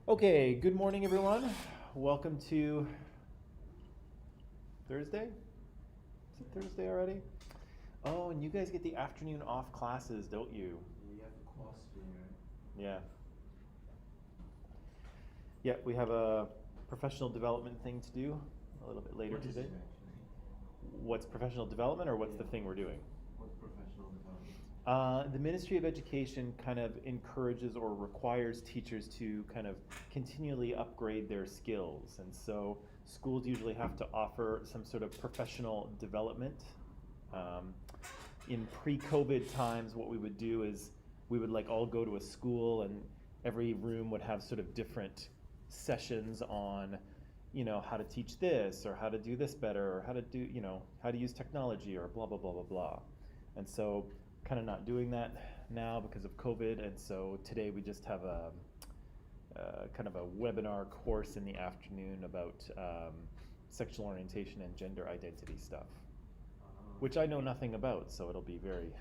Okay, good morning, everyone. Welcome to Thursday. Is it Thursday already? Oh, and you guys get the afternoon off classes, don't you? Yeah, you have a course today, right? Yeah. Yeah, we have a professional development thing to do a little bit later What is today. it actually? What's professional development or what's the Yeah. thing we're doing? What's professional development? The Ministry of Education kind of encourages or requires teachers to kind of continually upgrade their skills. And so schools usually have to offer some sort of professional development. Um, in pre-COVID times, what we would do is we would like all go to a school and every room would have sort of different sessions on, how to teach this or how to do this better or how to do, how to use technology or blah, blah, blah, blah, blah. And so kind of not doing that now because of COVID. And so today we just have a kind of a webinar course in the afternoon about sexual orientation and gender identity stuff, which I know nothing about, so it'll be very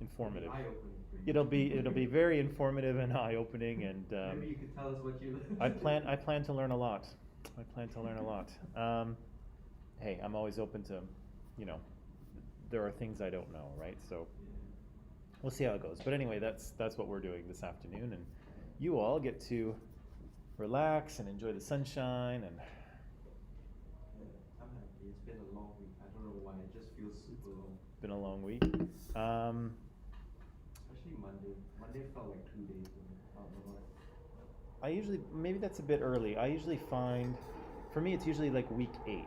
informative. Eye-opening for you. It'll be very informative and eye-opening, and Maybe you could tell us what you learned. I plan to learn a lot. I plan to learn a lot. Hey, I'm always open to, you know, there are things I don't know, right? So we'll see how it goes. But anyway, that's what we're doing this afternoon, and you all get to relax and enjoy the sunshine and. Yeah, I'm happy. It's been a long week. I don't know why. It just feels super long. Been a long week. Especially Monday. Monday felt like 2 days. I don't know why. I usually, maybe that's a bit early. I usually find, for me, it's usually like week 8,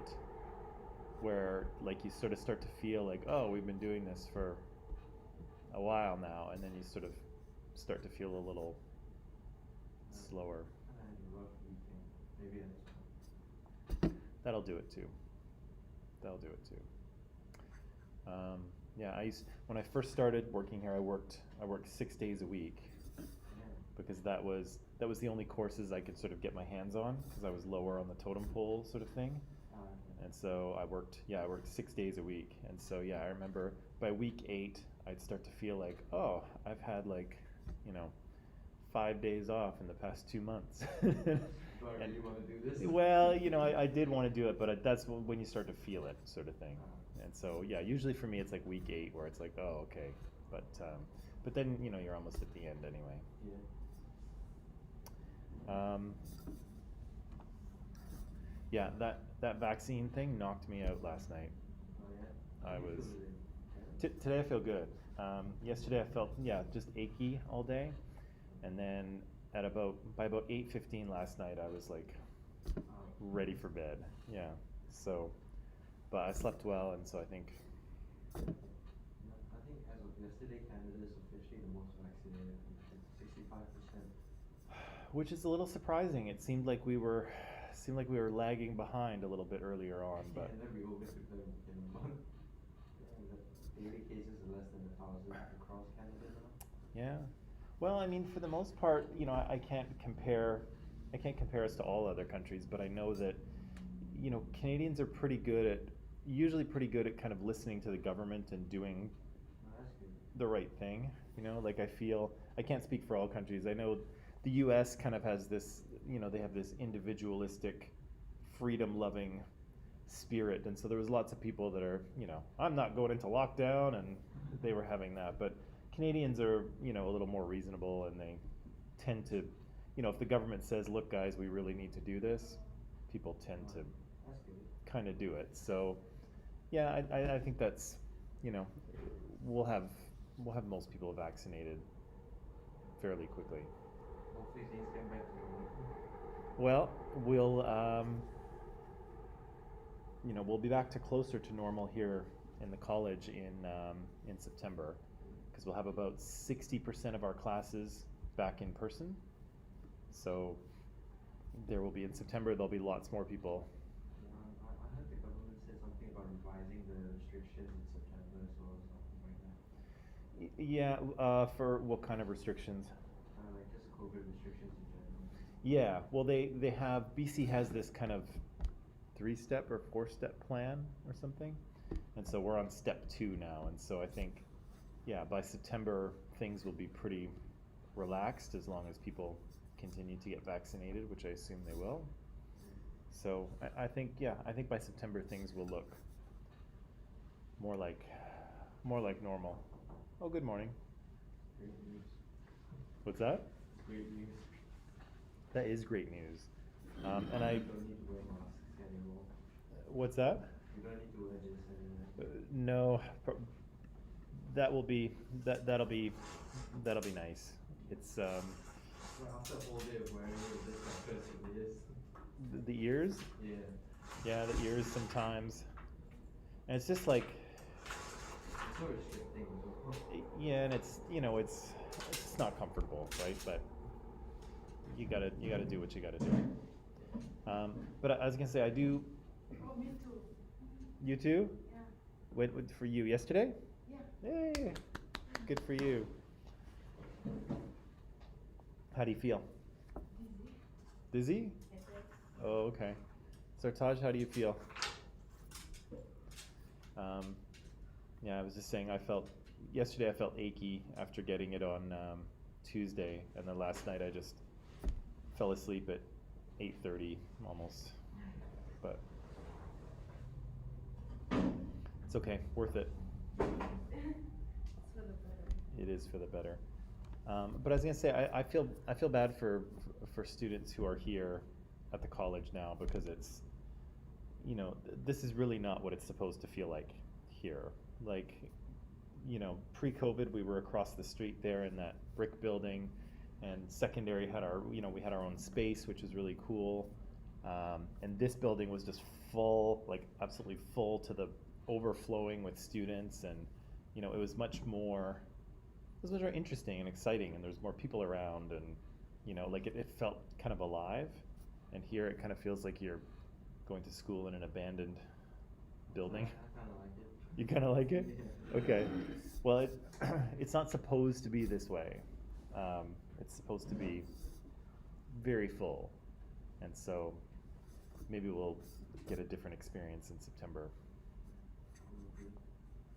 where like you sort of start to feel like, oh, we've been doing this for a while now, and then you sort of start to feel a little slower. I had a rough weekend. Maybe that's why. That'll do it too. That'll do it too. Yeah, when I first started working here, I worked 6 days a week Yeah. because that was the only courses I could sort of get my hands on because I was lower on the totem pole sort of thing. And so I worked 6 days a week. And so, yeah, I remember by week 8, I'd start to feel like, oh, I've had like, 5 days off in the past 2 months. Do I really want to do this? Well, I did want to do it, but that's when you start to feel it, sort of thing. And so, yeah, usually for me, it's like week 8 where it's like, oh, okay. But then, you're almost at the end anyway. Yeah. Yeah, that vaccine thing knocked me out last night. Oh, yeah? I How do you was. feel today? Today I feel good. Yesterday I felt, yeah, just achy all day, and then by about 8:15 last night I was like ready for bed. Yeah. So, but I slept well, and so I think. I think as of yesterday, Canada is officially the most vaccinated country, 65%. Which is a little surprising. It seemed like we were lagging behind a little bit earlier on, but. And then we overtook them in a month. And the daily cases are less than 1,000 across Canada now. Yeah. Well, I mean, for the most part, I can't compare us to all other countries, but I know that, Canadians are usually pretty good at kind of listening to the government and doing Oh, that's good. the right thing. Like I can't speak for all countries. I know the U.S. kind of has this, they have this individualistic, freedom-loving spirit, and so there was lots of people that are, I'm not going into lockdown, and they were having that. But Canadians are, a little more reasonable, and they tend to, if the government says, "Look, guys, we really need to do this," people tend to That's good. kind of do it. So, yeah, I think that's, we'll have most people vaccinated fairly quickly. Hopefully things get back to normal. Well, we'll be back to closer to normal here in the college in September, because we'll have about 60% of our classes back in person. So there will be in September. There'll be lots more people. I heard the government said something about revising the restrictions in September as well, something like that. Yeah, for what kind of restrictions? Like just COVID restrictions in general. Yeah, well, they have BC has this kind of 3-step or 4-step plan or something, and so we're on step 2 now, and so I think, yeah, by September things will be pretty relaxed as long as people continue to get vaccinated, which I assume they will. So I think, yeah, I think by September things will look more like normal. Oh, good morning. Great news. What's that? Great news. That is great news. And You don't need to wear masks anymore. what's that? You don't need to wear this anymore. No, that'll be nice. It's Well, after a whole day of wearing it, just like persevere. the ears. Yeah. Yeah, the ears sometimes, and it's just like, It's so restricting though. yeah, and it's it's not comfortable, right? But you gotta do what you gotta do. But I was gonna say, I do. Oh, me too. You too? Yeah. What for you yesterday? Yeah. Yay! Good for you. How do you feel? Busy. Dizzy? Headaches. Oh, okay. Sartaj, how do you feel? Yeah, I was just saying, yesterday I felt achy after getting it on Tuesday, and then last night I just fell asleep at 8:30 almost. But it's okay, worth it. It's for the better. It is for the better. But I was gonna say, I feel bad for students who are here at the college now, because it's, this is really not what it's supposed to feel like here. Like, pre-COVID, we were across the street there in that brick building, and secondary had we had our own space, which was really cool. And this building was just full, like absolutely full to the overflowing with students, and it was much more interesting and exciting, and there's more people around, and like it felt kind of alive. And here it kind of feels like you're going to school in an abandoned building. I kinda like it. You kind of like it? Yeah. Okay. Well, it's not supposed to be this way. It's supposed to be very full, and so maybe we'll get a different experience in September. Probably.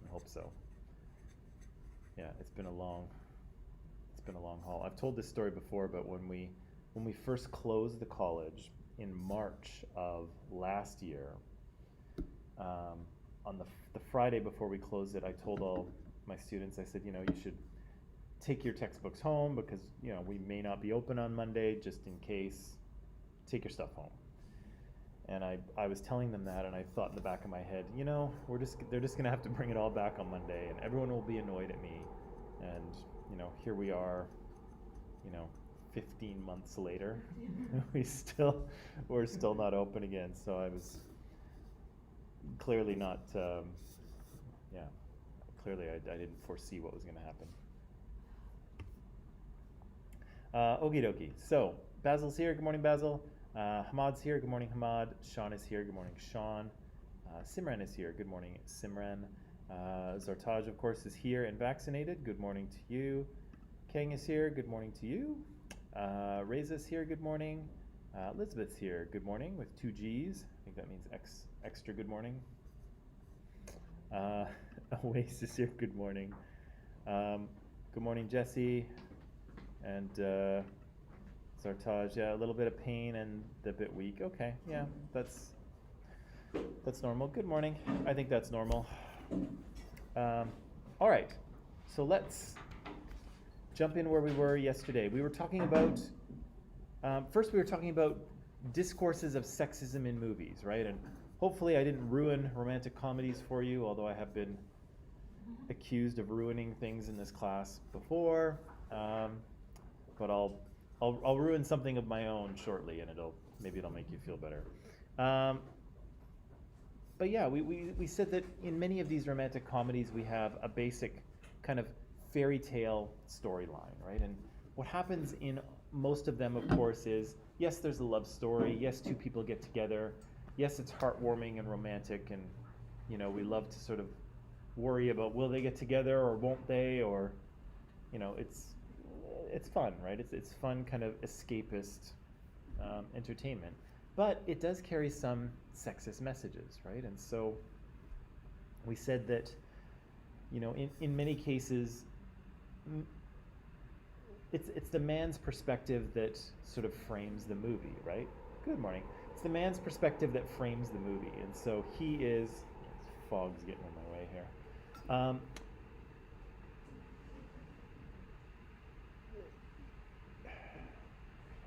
I hope so. Yeah, it's been a long haul. I've told this story before, but when we first closed the college in March of last year, on the Friday before we closed it, I told all my students, I said, you should take your textbooks home, because we may not be open on Monday, just in case. Take your stuff home. And I was telling them that, and I thought in the back of my head, they're just gonna have to bring it all back on Monday, and everyone will be annoyed at me. And here we are, 15 months later, we're still not open again. So I was clearly not, clearly I didn't foresee what was gonna happen. Okie dokie. So Basil's here. Good morning, Basil. Hamad's here. Good morning, Hamad. Sean is here. Good morning, Sean. Simran is here. Good morning, Simran. Zartaj, of course, is here and vaccinated. Good morning to you. Kang is here. Good morning to you. Reza's here. Good morning. Elizabeth's here. Good morning with 2 G's. I think that means extra good morning. Oasis is here. Good morning. Good morning, Jesse. And Zartaj, yeah, a little bit of pain and a bit weak. Okay, yeah, that's normal. Good morning. I think that's normal. All right, so let's jump in where we were yesterday. We were talking about, first we were talking about discourses of sexism in movies, right? And hopefully I didn't ruin romantic comedies for you, although I have been accused of ruining things in this class before. But I'll ruin something of my own shortly, and maybe it'll make you feel better. But yeah, we said that in many of these romantic comedies we have a basic kind of fairy tale storyline, right? And what happens in most of them, of course, is yes, there's a love story. Yes, 2 people get together. Yes, it's heartwarming and romantic, and we love to sort of worry about, will they get together or won't they, or it's fun, right? It's fun kind of escapist entertainment, but it does carry some sexist messages, right? And so we said that in many cases it's the man's perspective that sort of frames the movie, right? Good morning. It's the man's perspective that frames the movie, and so he is. Fog's getting in my way here.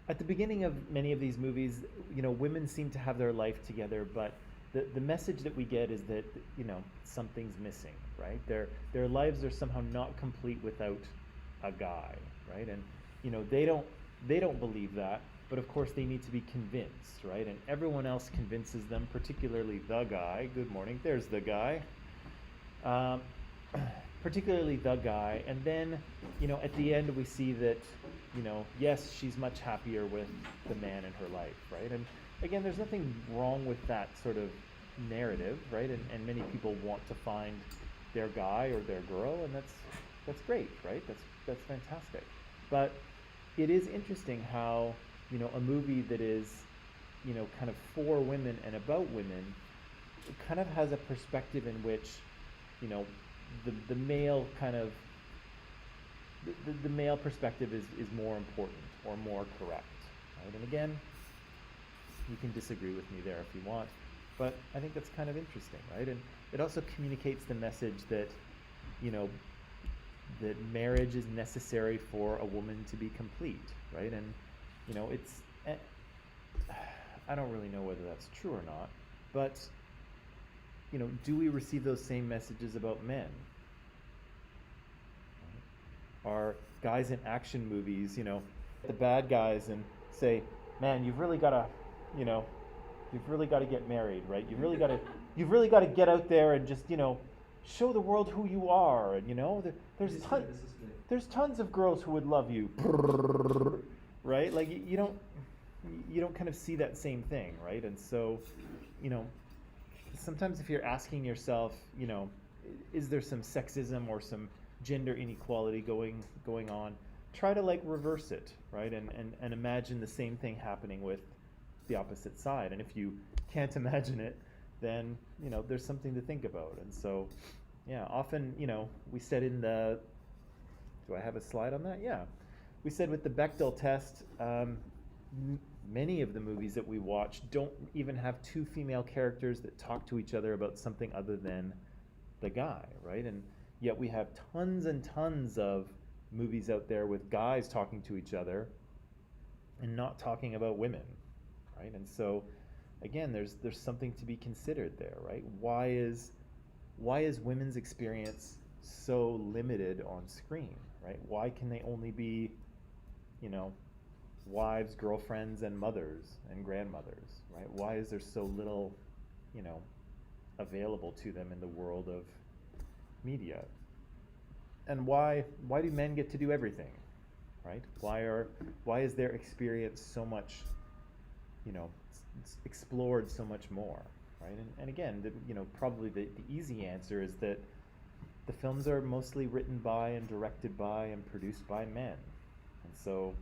At the beginning of many of these movies, women seem to have their life together, but the message that we get is that, something's missing, right? Their lives are somehow not complete without a guy, right? And, they don't believe that, but of course they need to be convinced, right? And everyone else convinces them, particularly the guy. Good morning, there's the guy. Particularly the guy, and then, at the end we see that, yes, she's much happier with the man in her life, right? And again, there's nothing wrong with that sort of narrative, right? And many people want to find their guy or their girl, and that's great, right? That's fantastic. But it is interesting how, a movie that is, kind of for women and about women, it kind of has a perspective in which, the male kind of the male perspective is more important or more correct, right? And again, you can disagree with me there if you want, but I think that's kind of interesting, right? And it also communicates the message that, that marriage is necessary for a woman to be complete, right? And, it's, I don't really know whether that's true or not, but, do we receive those same messages about men? Are guys in action movies, the bad guys and say, man, you've really got to get married, right? You've really got to get out there and just, show the world who you are. And, there's tons of girls who would love you, right? Like, you don't kind of see that same thing, right? And so, sometimes if you're asking yourself, is there some sexism or some gender inequality going on, try to reverse it, right? And imagine the same thing happening with the opposite side. And if you can't imagine it, then there's something to think about. And so, yeah, often we said in the, do I have a slide on that? Yeah, we said with the Bechdel test, many of the movies that we watch don't even have two female characters that talk to each other about something other than the guy, right? And yet we have tons and tons of movies out there with guys talking to each other and not talking about women, right? And so, again, there's something to be considered there, right? Why is women's experience so limited on screen, right? Why can they only be, wives, girlfriends, and mothers and grandmothers, right? Why is there so little, available to them in the world of media? And why do men get to do everything, right? Why is their experience so much, explored so much more, right? And again, probably the easy answer is that the films are mostly written by and directed by and produced by men, and so,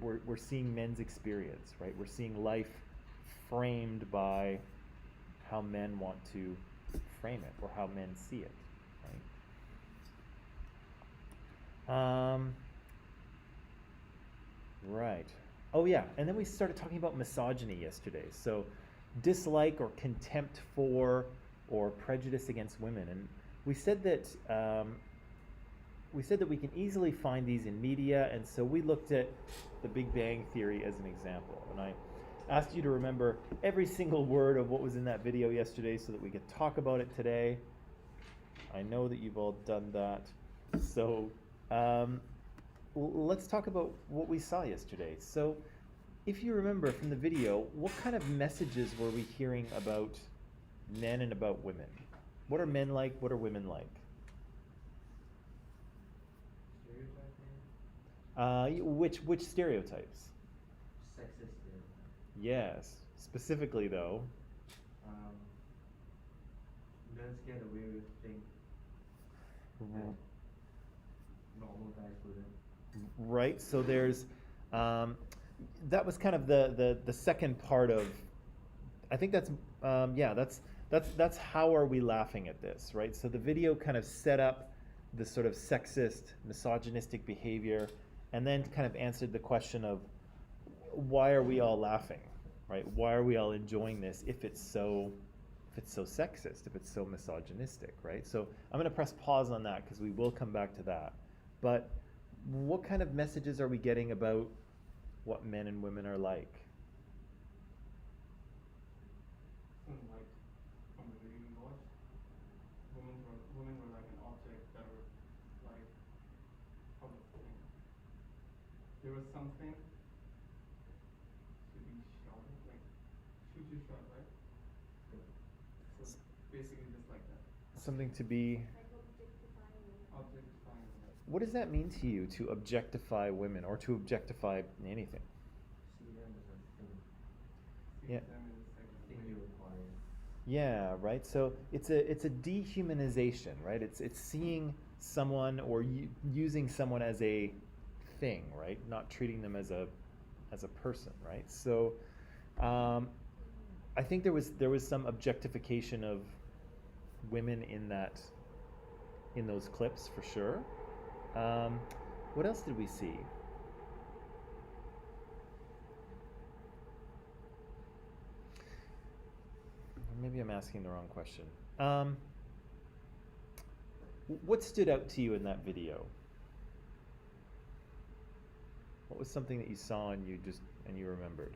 we're seeing men's experience, right? We're seeing life framed by how men want to frame it or how men see it, right? Right. Oh yeah, and then we started talking about misogyny yesterday. So dislike or contempt for or prejudice against women, and we said that we can easily find these in media, and so we looked at The Big Bang Theory as an example, and I asked you to remember every single word of what was in that video yesterday so that we could talk about it today. I know that you've all done that, so let's talk about what we saw yesterday. So if you remember from the video, what kind of messages were we hearing about men and about women? What are men like? What are women like? Which stereotypes? Sexist stereotype. Yes. Specifically, though. Men get away with things that normal guys wouldn't. Right. So there's that was kind of the second part of. I think that's that's how are we laughing at this, right? So the video kind of set up this sort of sexist, misogynistic behavior, and then kind of answered the question of why are we all laughing, right? Why are we all enjoying this if it's so sexist, if it's so misogynistic, right? So I'm going to press pause on that because we will come back to that. But what kind of messages are we getting about what men and women are like? Like from the video we watched, women were like an object that were like how to explain. There was something to be shot, like shoot your shot, right? So basically just like that. Something to be. Like objectifying women. Objectifying women. What does that mean to you, to objectify women or to objectify anything? See them as a thing, See Yeah. them in the second thing way. you require. Yeah, right. So it's a dehumanization, right? It's seeing someone or using someone as a thing, right? Not treating them as a person, right? So I think there was some objectification of women in those clips for sure. What else did we see? Maybe I'm asking the wrong question. What stood out to you in that video? What was something that you saw and you remembered?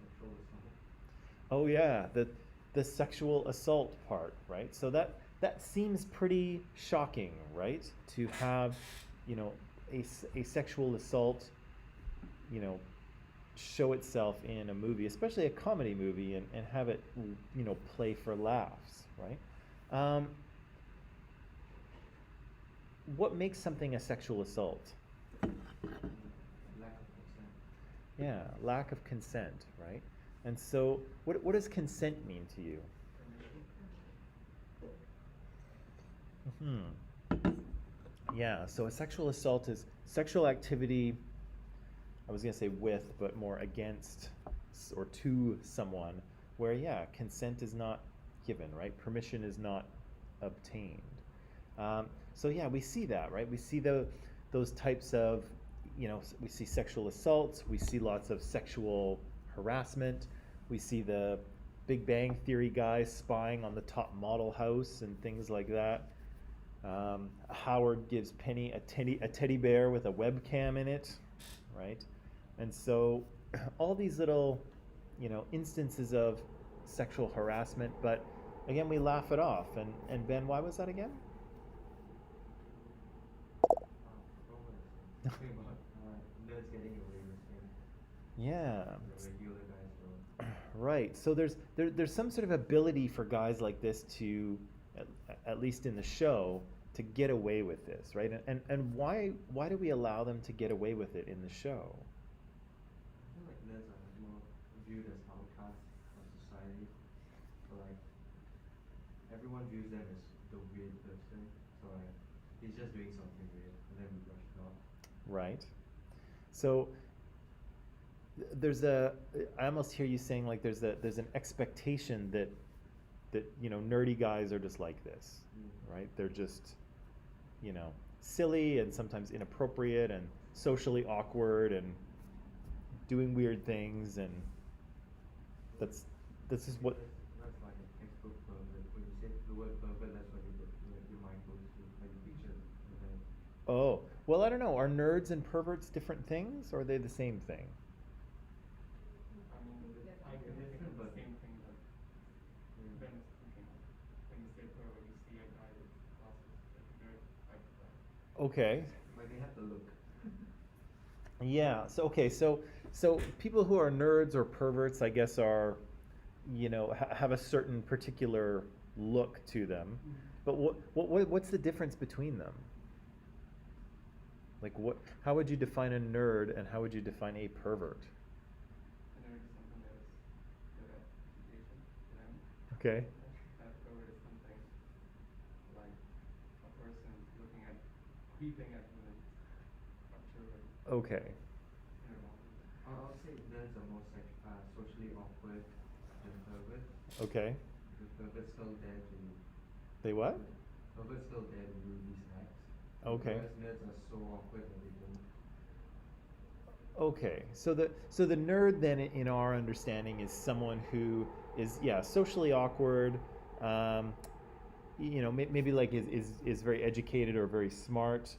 Sexual assault. Oh yeah, the sexual assault part, right? So that seems pretty shocking, right? To have, a sexual assault, show itself in a movie, especially a comedy movie, and have it, play for laughs, right? What makes something a sexual assault? Lack of consent. Yeah, lack of consent, right? And so, what does consent mean to you? Yeah, so a sexual assault is sexual activity, I was going to say with, but more against or to someone, where, yeah, consent is not given, right? Permission is not obtained. So, yeah, we see that, right? We see those types of, we see sexual assaults, we see lots of sexual harassment, we see the Big Bang Theory guys spying on the top model house and things like that. Howard gives Penny a teddy bear with a webcam in it, right? And so all these little, instances of sexual harassment, but again, we laugh it off. And Ben, why was that again? What was something about nerds getting away with things Yeah. the regular guys don't. Right. So there's some sort of ability for guys like this to, at least in the show, to get away with this, right? And why do we allow them to get away with it in the show? I feel like nerds are more viewed as outcasts of society. So like everyone views them as the weird person. So like he's just doing something weird and then we brush it off. Right. So I almost hear you saying like there's an expectation that nerdy guys are just like this, right? They're just silly and sometimes inappropriate and socially awkward and doing weird things, and this is what. That's like a textbook pervert. When you say the word pervert, that's what your mind goes to, like you picture the head. Oh, well, I don't know. Are nerds and perverts different things, or are they the same thing? I mean, I can think of the same thing that Ben is thinking of. When you say pervert, you see a guy with glasses, like nerd type of guy. Okay. Like they have the look. Yeah. So okay. So people who are nerds or perverts, I guess, are, have a certain particular look to them. But what's the difference between them? Like how would you define a nerd and how would you define a pervert? A nerd is something that is good at education, to them. Okay. That pervert is something like a person looking at, creeping at women or children. Okay. in a wrong way. I'll say nerds are more socially awkward than perverts. Okay. Because perverts still dare to. They what? but still they will be snacks. Okay. Whereas nerds are so awkward that they don't. Okay, so the nerd then in our understanding is someone who is, yeah, socially awkward, um, maybe like is very educated or very smart,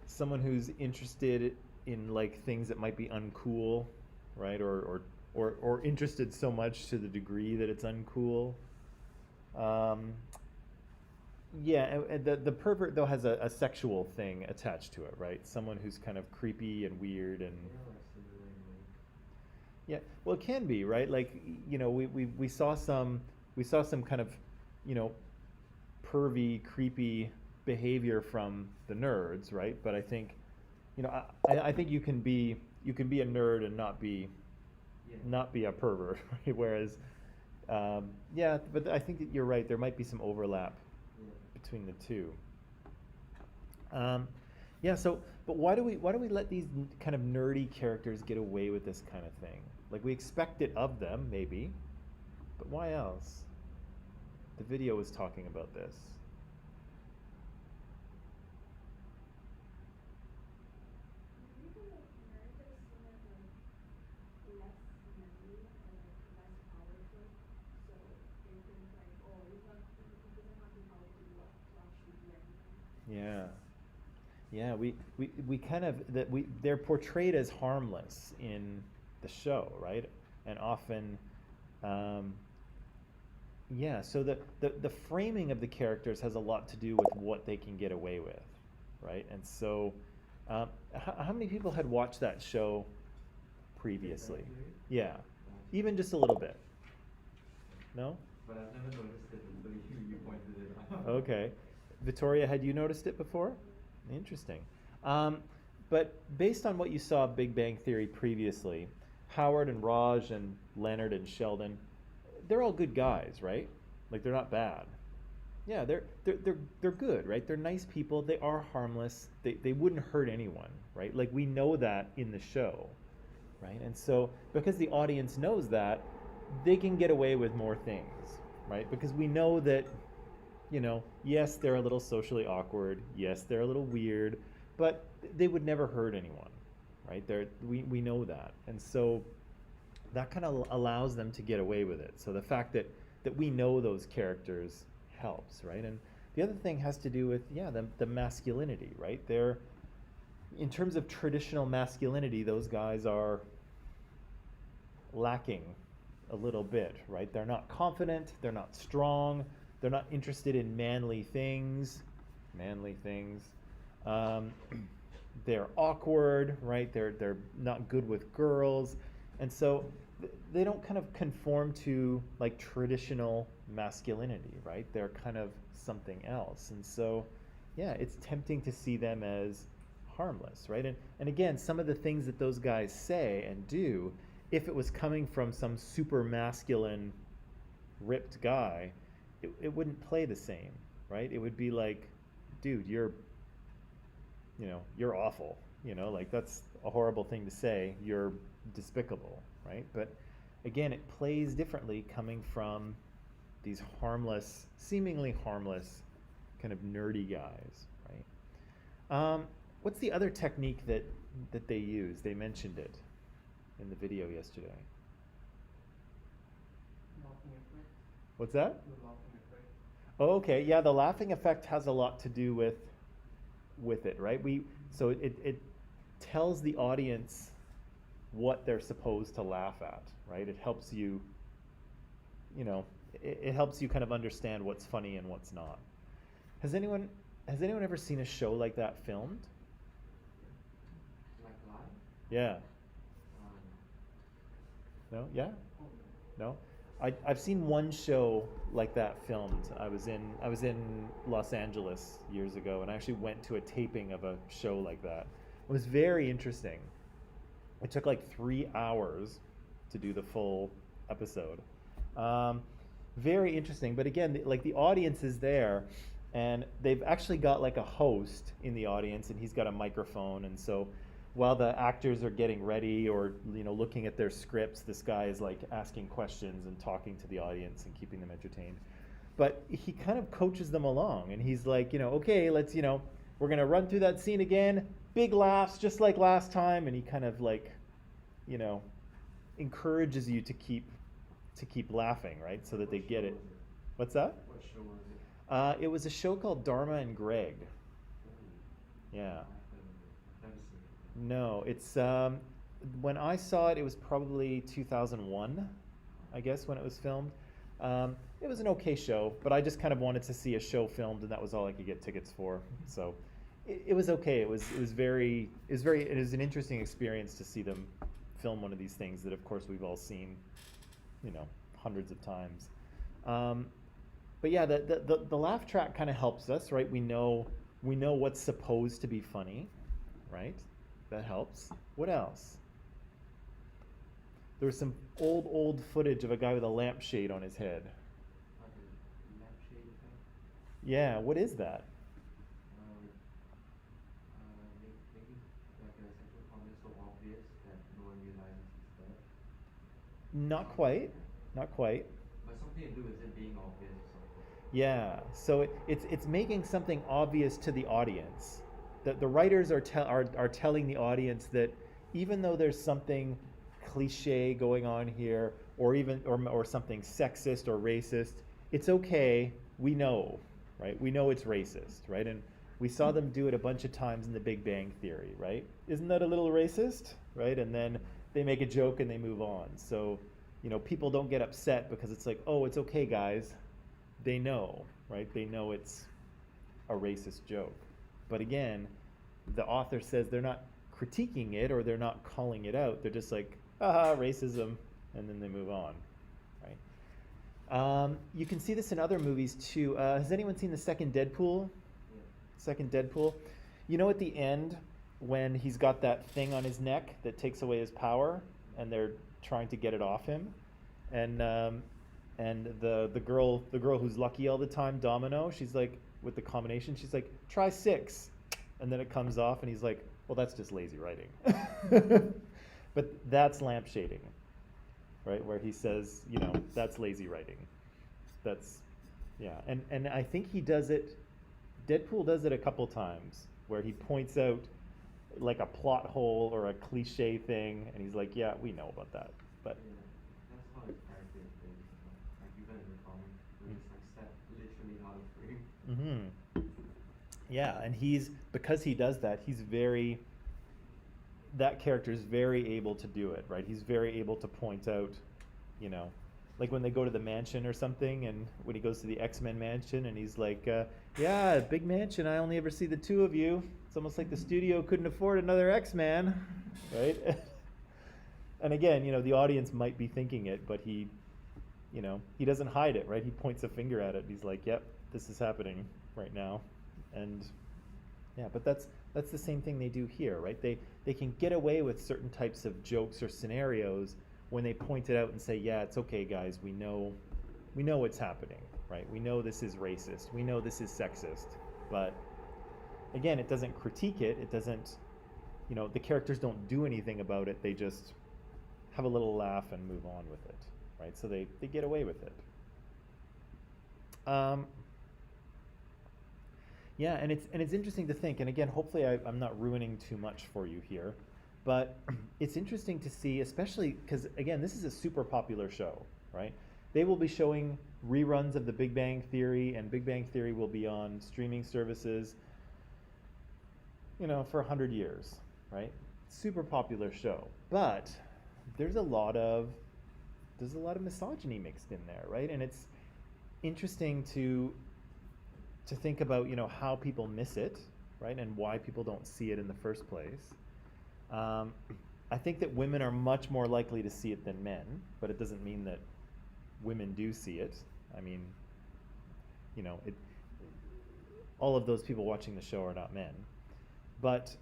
someone who's interested in like things that might be uncool, right? Or interested so much to the degree that it's uncool. Um, yeah, and the pervert though has a sexual thing attached to it, right? Someone who's kind of creepy and weird and Yeah, like simulating. yeah, well, it can be, right? Like, we saw some kind of, you know, pervy, creepy behavior from the nerds, right? But I think, I think you can be a nerd and Yeah. not be a pervert, right? Whereas, yeah, but I think that you're right. There might be some overlap Yeah. between the two. Yeah, so but why do we let these kind of nerdy characters get away with this kind of thing? Like we expect it of them, maybe, but why else? The video was talking about this. Maybe like nerds are seen as like less manly or like less powerful, so they think like, oh, he doesn't have the power to actually do anything. Yeah. Yeah, we kind of that we they're portrayed as harmless in the show, right? And often, yeah. So the framing of the characters has a lot to do with what they can get away with, right? And so, how many people had watched that show previously? Bang Theory? Yeah, Oh. even just a little bit. No? But I've never noticed it until you pointed it out. Okay. Victoria, had you noticed it before? Interesting. But based on what you saw of Big Bang Theory previously, Howard and Raj and Leonard and Sheldon, they're all good guys, right? Like they're not bad. Yeah, they're good, right? They're nice people. They are harmless. They wouldn't hurt anyone, right? Like we know that in the show, right? And so because the audience knows that, they can get away with more things, right? Because we know that, yes, they're a little socially awkward. Yes, they're a little weird, but they would never hurt anyone, right? We know that. And so that kind of allows them to get away with it. So the fact that we know those characters helps, right? And the other thing has to do with, yeah, the masculinity, right? They're, in terms of traditional masculinity, those guys are lacking a little bit, right? They're not confident, they're not strong, they're not interested in manly things. They're awkward, right? They're not good with girls, and so they don't kind of conform to like traditional masculinity, right? They're kind of something else, and so yeah, it's tempting to see them as harmless, right? And again, some of the things that those guys say and do, if it was coming from some super masculine, ripped guy, it wouldn't play the same, right? It would be like, dude, you're awful, like that's a horrible thing to say. You're despicable, right? But again, it plays differently coming from these harmless, seemingly harmless, kind of nerdy guys, right? What's the other technique that they use? They mentioned it in the video yesterday. Laughing effect. What's that? The laughing effect. Oh, okay. Yeah, the laughing effect has a lot to do with it, right? So it tells the audience what they're supposed to laugh at, right? It helps you, it helps you kind of understand what's funny and what's not. Has anyone ever seen a show like that filmed? Like live? Yeah. Um, No? Yeah? Oh, No? I've seen one show like that filmed. I was in Los Angeles years ago, and I actually went to a taping of a show like that. It was very interesting. It took like 3 hours to do the full episode. Very interesting, but again, like the audience is there, and they've actually got like a host in the audience, and he's got a microphone, and so while the actors are getting ready or looking at their scripts, this guy is like asking questions and talking to the audience and keeping them entertained. but he kind of coaches them along, and he's like, okay, let's, we're gonna run through that scene again, big laughs, just like last time, and he kind of like, you know, encourages you to keep laughing, right, so that they get it. What's that? What show was it? It was a show called Dharma and Greg. Yeah. I've never seen it. No, it's when I saw it, it was probably 2001, I guess, when it was filmed. It was an okay show, but I just kind of wanted to see a show filmed, and that was all I could get tickets for. So it was okay. It was an interesting experience to see them film one of these things that, of course, we've all seen, hundreds of times. But yeah, the laugh track kind of helps us, right? We know what's supposed to be funny, right? That helps. What else? There was some old footage of a guy with a lampshade on his head. Like a lampshade effect. Yeah, what is that? Making like a sexual comment so obvious that no one realizes it's there. Not quite. Not quite. But something to do with it being obvious or something. Yeah. So it's making something obvious to the audience. The writers are telling the audience that even though there's something cliche going on here, or something sexist or racist, it's okay. We know, right? We know it's racist, right? And we saw them do it a bunch of times in The Big Bang Theory, right? Isn't that a little racist, right? And then they make a joke and they move on. So, people don't get upset because it's like, oh, it's okay, guys. They know, right? They know it's a racist joke. But again, the author says they're not critiquing it or they're not calling it out. They're just like, haha, racism, and then they move on, right? You can see this in other movies too. Has anyone seen the second Deadpool? Yeah. Second Deadpool? At the end, when he's got that thing on his neck that takes away his power, and they're trying to get it off him, and the girl who's lucky all the time, Domino, she's like, with the combination, she's like, try 6, and then it comes off, and he's like, well, that's just lazy writing. But that's lampshading, right? Where he says, that's lazy writing. That's, yeah. And I think he does it, Deadpool does it a couple times, where he points out like a plot hole or a cliche thing, and he's like, yeah, we know about that. But Yeah. That's how his character is based. Like even in the comic, where it's like set literally out of frame. yeah, and because he does that, that character is very able to do it, right? He's very able to point out, like when they go to the mansion or something, and when he goes to the X-Men mansion, and he's like, yeah, big mansion, I only ever see the 2 of you. It's almost like the studio couldn't afford another X-Man, right? And again, the audience might be thinking it, but he doesn't hide it, right? He points a finger at it. He's like, yep, this is happening right now. And yeah, but that's the same thing they do here, right? They can get away with certain types of jokes or scenarios when they point it out and say, yeah, it's okay, guys, we know what's happening, right? We know this is racist. We know this is sexist. But again, it doesn't critique it. It doesn't, the characters don't do anything about it. They just have a little laugh and move on with it, right? So they get away with it. Yeah, and it's interesting to think, and again, hopefully I'm not ruining too much for you here, but it's interesting to see, especially because, again, this is a super popular show, right? They will be showing reruns of The Big Bang Theory, and Big Bang Theory will be on streaming services, for 100 years, right? Super popular show, but there's a lot of misogyny mixed in there, right? And it's interesting to think about, how people miss it, right? And why people don't see it in the first place. I think that women are much more likely to see it than men, but it doesn't mean that women do see it. I mean, all of those people watching the show are not men. But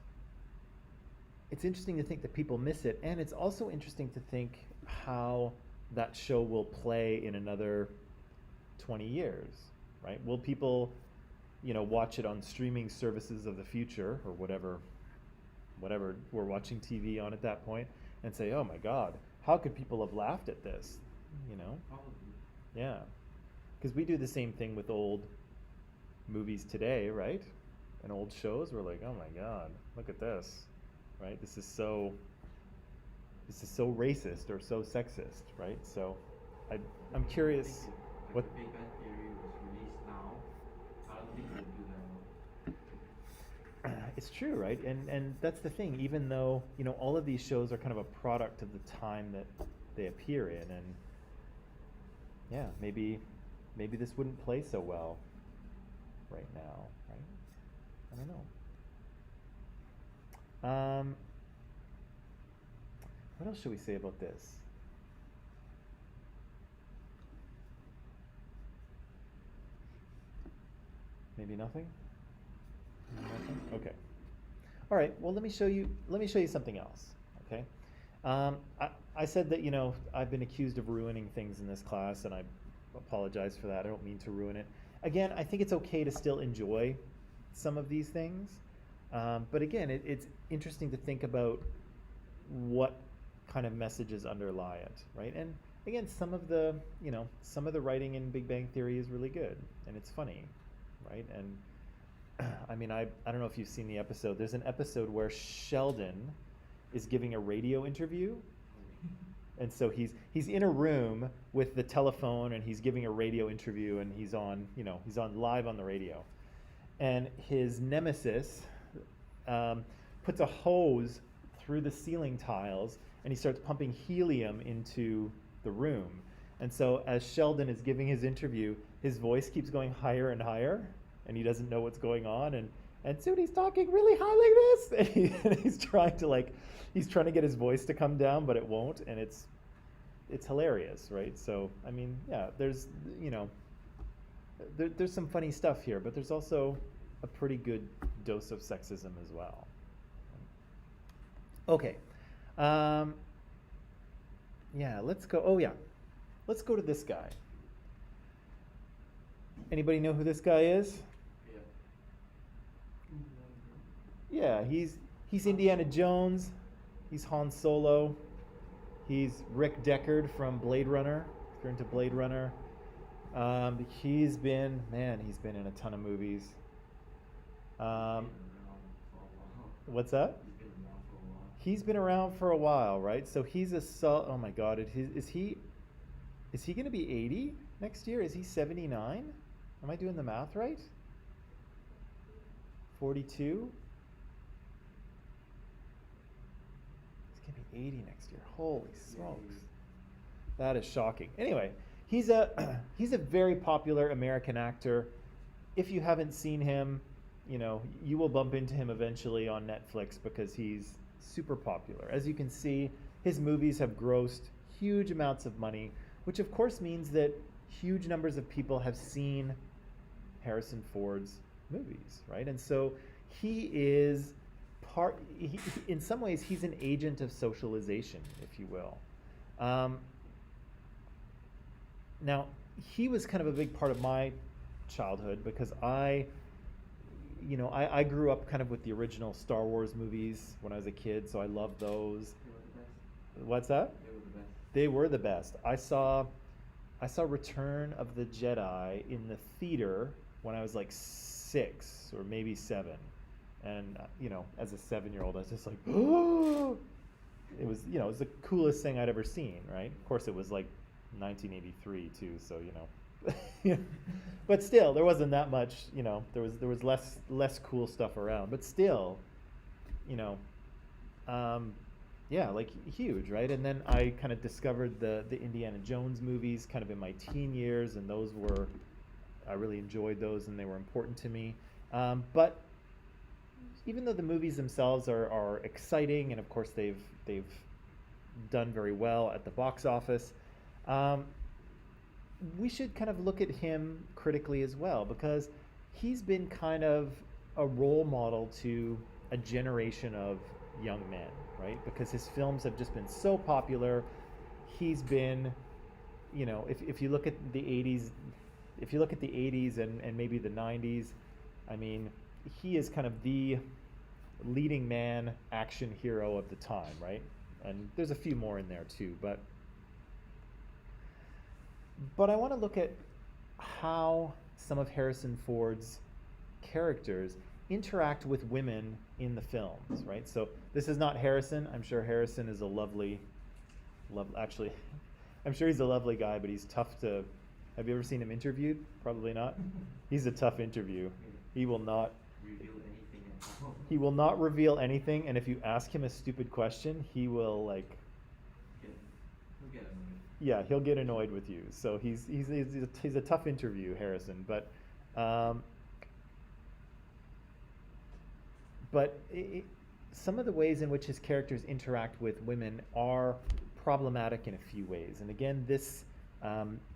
it's interesting to think that people miss it, and it's also interesting to think how that show will play in another 20 years, right? Will people watch it on streaming services of the future, or whatever we're watching TV on at that point, and say, oh my God, how could people have laughed at this? Probably. Yeah. Because we do the same thing with old movies today, right? And old shows, we're like, oh my God, look at this, right? This is so racist or so sexist, right? So I'm curious. Like What? the Big Bang Theory was released now, I don't think they would do that now. It's true, right? And that's the thing. Even though all of these shows are kind of a product of the time that they appear in, and yeah, maybe this wouldn't play so well right now, right? I don't know. What else should we say about this? Maybe nothing? Nothing? Okay. All right. Well, let me show you something else. Okay. I said that I've been accused of ruining things in this class, and I apologize for that. I don't mean to ruin it. Again, I think it's okay to still enjoy some of these things, but again, it's interesting to think about what kind of messages underlie it, right? And again, some of the writing in Big Bang Theory is really good, and it's funny, right? And I mean, I don't know if you've seen the episode. There's an episode where Sheldon is giving a radio interview, and so he's in a room with the telephone, and he's giving a radio interview, and he's on live on the radio, and his nemesis puts a hose through the ceiling tiles, and he starts pumping helium into the room. And so as Sheldon is giving his interview, his voice keeps going higher and higher, and he doesn't know what's going on, and soon he's talking really high like this, and he's trying to get his voice to come down, but it won't, and it's hilarious, right? So I mean, yeah, there's there's some funny stuff here, but there's also a pretty good dose of sexism as well. Okay. Yeah, let's go. Oh yeah, let's go to this guy. Anybody know who this guy is? Yeah. Yeah, he's Indiana Jones. He's Han Solo. He's Rick Deckard from Blade Runner. If you're into Blade Runner, he's been in a ton of movies. What's that? He's been around for a while, right? So he's oh my God, is he going to be 80 next year? Is he 79? Am I doing the math right? 42? He's going to be 80 next year. Holy smokes. That is shocking. Anyway, he's a very popular American actor. If you haven't seen him, you will bump into him eventually on Netflix because he's super popular. As you can see, his movies have grossed huge amounts of money, which of course means that huge numbers of people have seen Harrison Ford's movies, right? And so he is in some ways, he's an agent of socialization, if you will. Now, he was kind of a big part of my childhood because I grew up kind of with the original Star Wars movies when I was a kid, so I loved those. They were the best. What's that? They were the best. They were the best. I saw Return of the Jedi in the theater when I was like 6 or maybe 7. And as a 7-year-old, I was just like, oh! It was the coolest thing I'd ever seen, right? Of course, it was like 1983 too, so but still, there wasn't that much. There was less cool stuff around, but still, yeah, like huge, right? And then I kind of discovered the Indiana Jones movies kind of in my teen years, and I really enjoyed those, and they were important to me. But even though the movies themselves are exciting, and of course they've done very well at the box office, we should kind of look at him critically as well, because he's been kind of a role model to a generation of young men, right? Because his films have just been so popular. He's been, if you look at the 80s, and maybe the 90s, I mean, he is kind of the leading man action hero of the time, right? And there's a few more in there too, but I want to look at how some of Harrison Ford's characters interact with women in the films, right? So this is not Harrison. I'm sure Harrison is a actually, I'm sure he's a lovely guy, but he's tough to. Have you ever seen him interviewed? Probably not. He's a tough interview. He will not. Reveal anything at all. He will not reveal anything, and if you ask him a stupid question, he will like. He'll get annoyed. Yeah, he'll get annoyed with you. So he's a tough interview, Harrison. But some of the ways in which his characters interact with women are problematic in a few ways. And again, this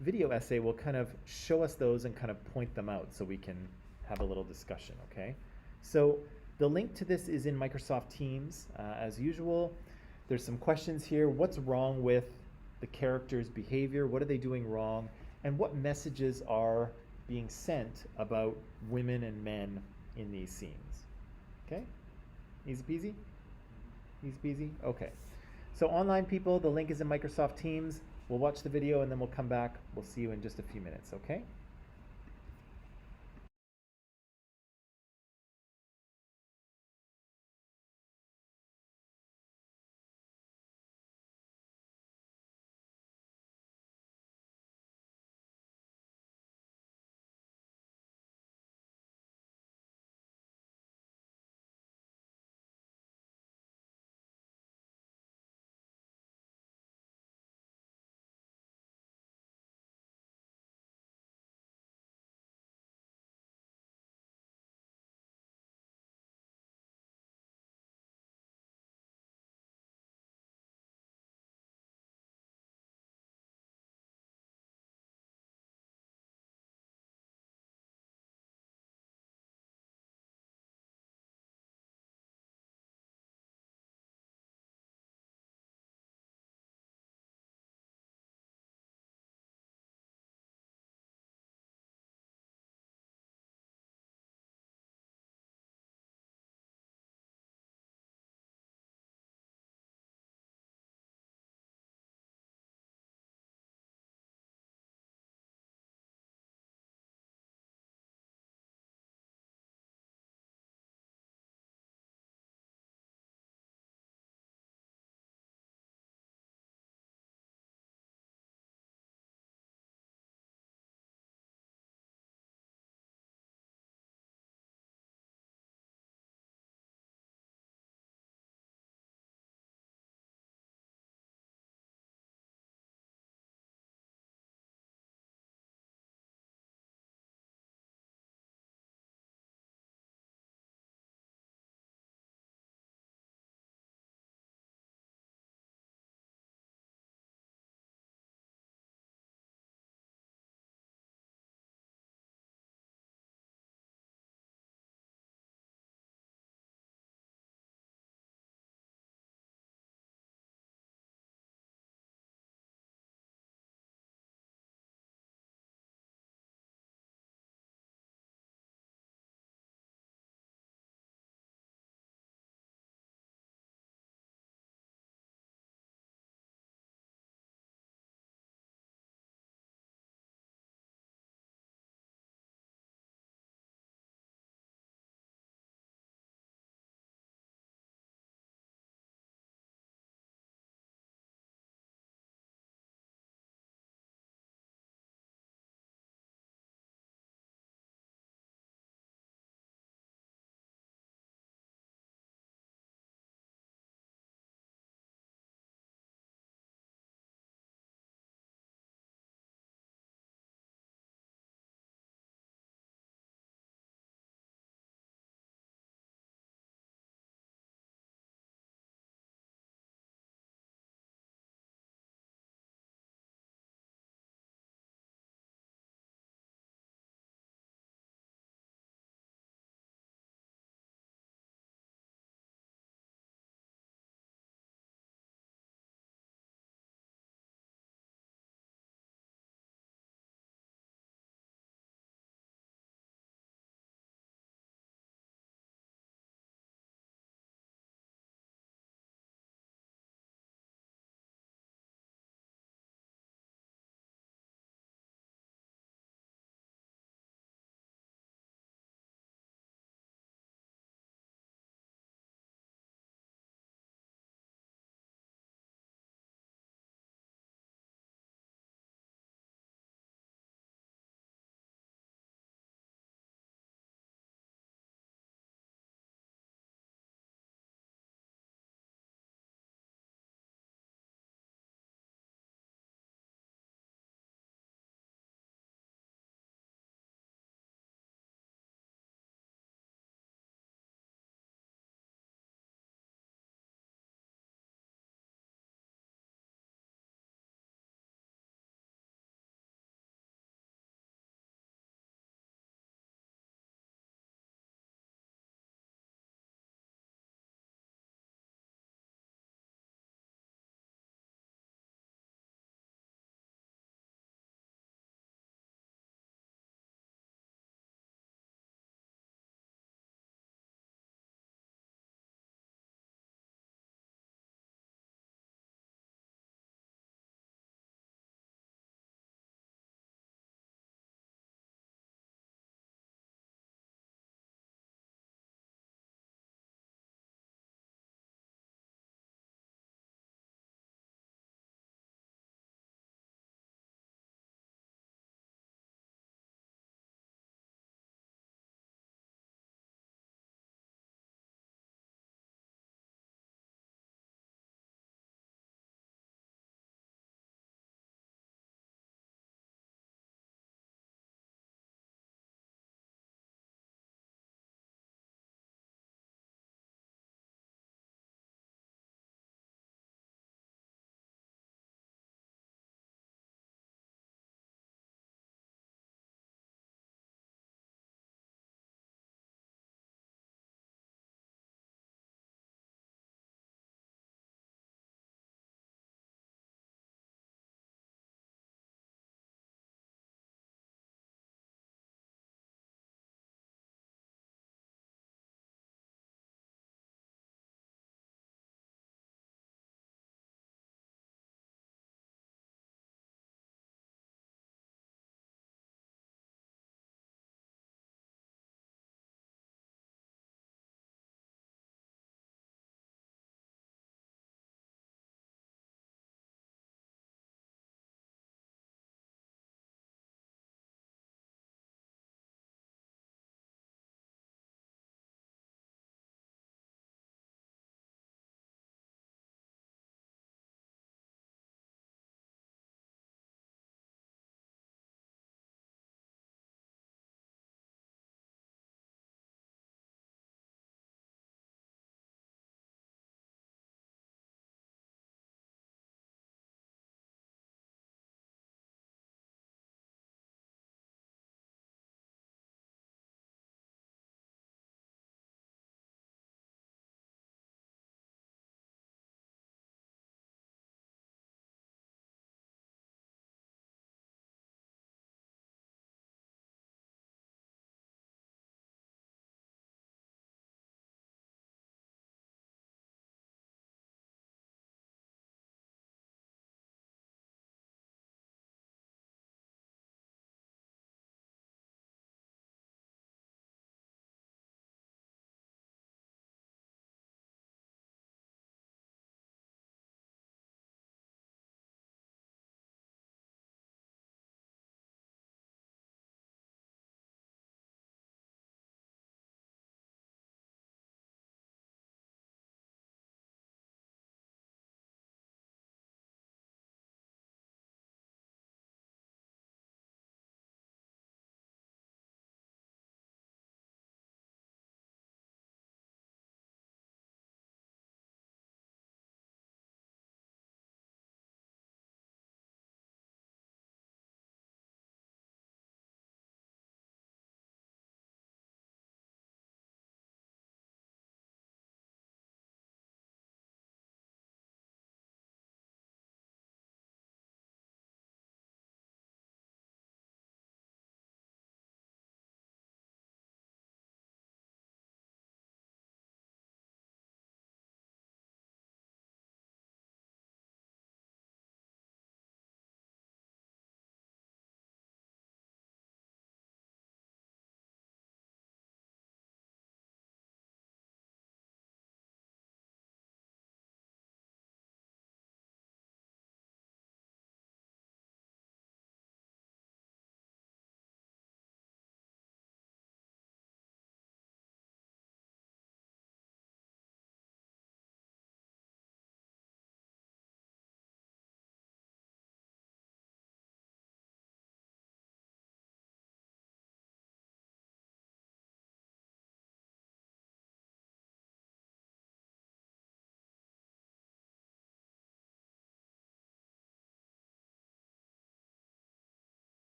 video essay will kind of show us those and kind of point them out so we can have a little discussion, okay? So the link to this is in Microsoft Teams, as usual. There's some questions here. What's wrong with the character's behavior? What are they doing wrong? And what messages are being sent about women and men in these scenes? Okay? Easy peasy? Easy peasy? Okay. So online people, the link is in Microsoft Teams. We'll watch the video and then we'll come back. We'll see you in just a few minutes, okay?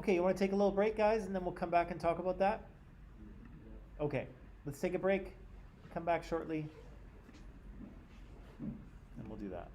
Okay, you want to take a little break, guys, and then we'll come back and talk about that? Yeah. Okay, let's take a break. Come back shortly, and we'll do that.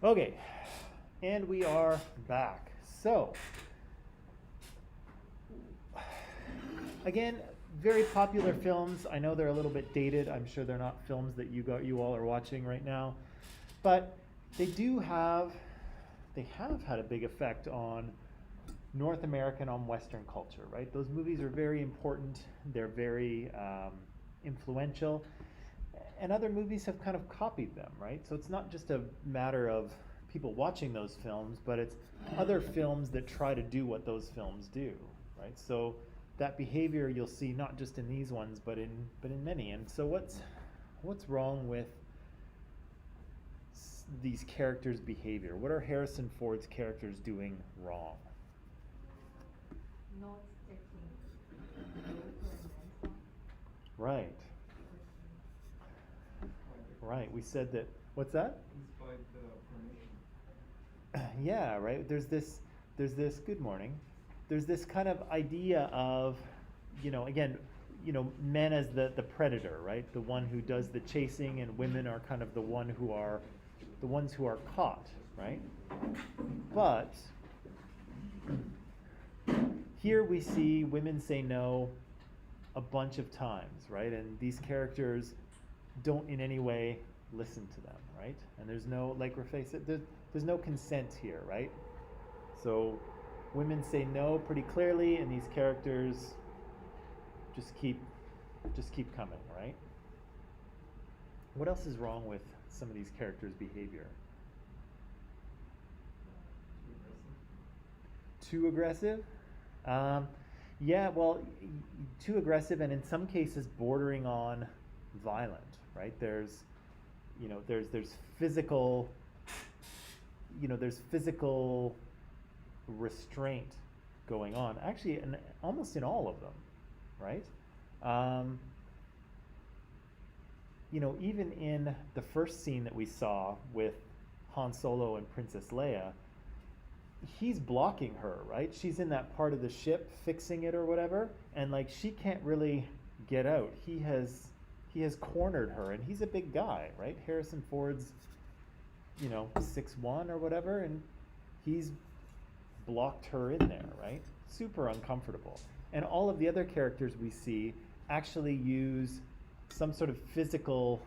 Okay, and we are back. So, again, very popular films. I know they're a little bit dated. I'm sure they're not films that you all are watching right now, but they have had a big effect on North American, on Western culture, right? Those movies are very important. They're very influential, and other movies have kind of copied them, right? So it's not just a matter of people watching those films, but it's other films that try to do what those films do, right? So that behavior you'll see not just in these ones, but in many. And so what's wrong with these characters' behavior? What are Harrison Ford's characters doing wrong? Not taking mental. Right. Right. We said that. What's that? Despite the permission. Yeah, right. There's this good morning. There's this kind of idea of, again, men as the predator, right? The one who does the chasing, and women are kind of the ones who are caught, right? But here we see women say no a bunch of times, right? And these characters don't in any way listen to them, right? And there's no, like Rafay said, there's no consent here, right? So women say no pretty clearly, and these characters just keep coming, right? What else is wrong with some of these characters' behavior? Too aggressive? Yeah, well, too aggressive, and in some cases bordering on violent, right? There's physical, there's physical restraint going on. Actually, almost in all of them, right? Even in the first scene that we saw with Han Solo and Princess Leia, he's blocking her, right? She's in that part of the ship fixing it or whatever, and like she can't really get out. He has cornered her, and he's a big guy, right? Harrison Ford's 6'1" or whatever, and he's blocked her in there, right? Super uncomfortable. And all of the other characters we see actually use some sort of physical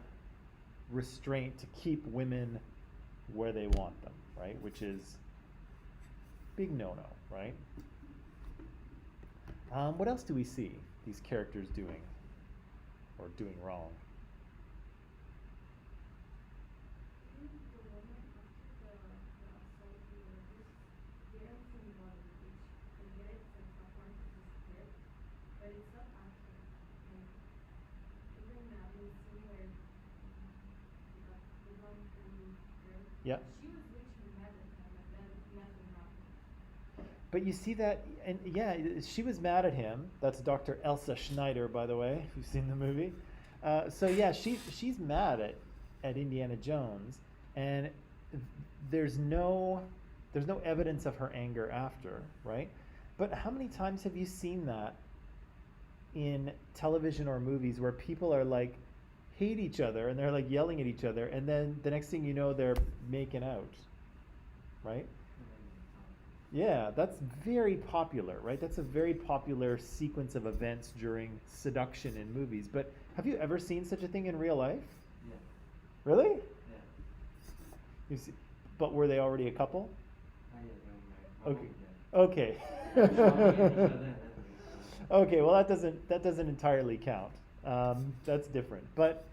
restraint to keep women where they want them, right? Which is big no-no, right? What else do we see these characters doing or doing wrong? Yeah. She was literally mad at him, and then nothing happened. But you see that, and yeah, she was mad at him. That's Dr. Elsa Schneider, by the way, if you've seen the movie. So yeah, she's mad at Indiana Jones, and there's no evidence of her anger after, right? But how many times have you seen that in television or movies where people are like hate each other and they're like yelling at each other, and then the next thing you know they're making out, right? Yeah, that's very popular, right? That's a very popular sequence of events during seduction in movies. But have you ever seen such a thing in real life? Yeah. Really? Yeah. You see, but were they already a couple? Not yet, no, like, Okay. Okay. Okay, well that doesn't entirely count. That's different. But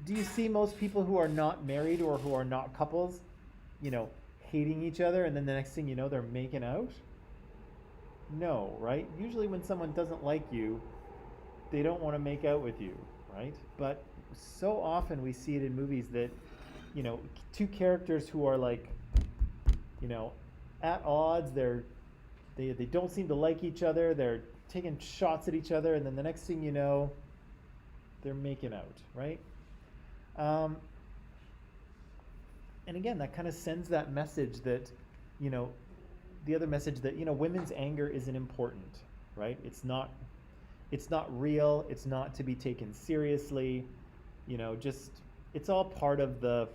do you see most people who are not married or who are not couples, hating each other, and then the next thing you know they're making out? No, right? Usually when someone doesn't like you, they don't want to make out with you, right? But so often we see it in movies that, two characters who are like, at odds, they don't seem to like each other, they're taking shots at each other, and then the next thing you know, they're making out, right? And again, that kind of sends that message that, the other message that, women's anger isn't important, right? It's not real. It's not to be taken seriously. It's all part of the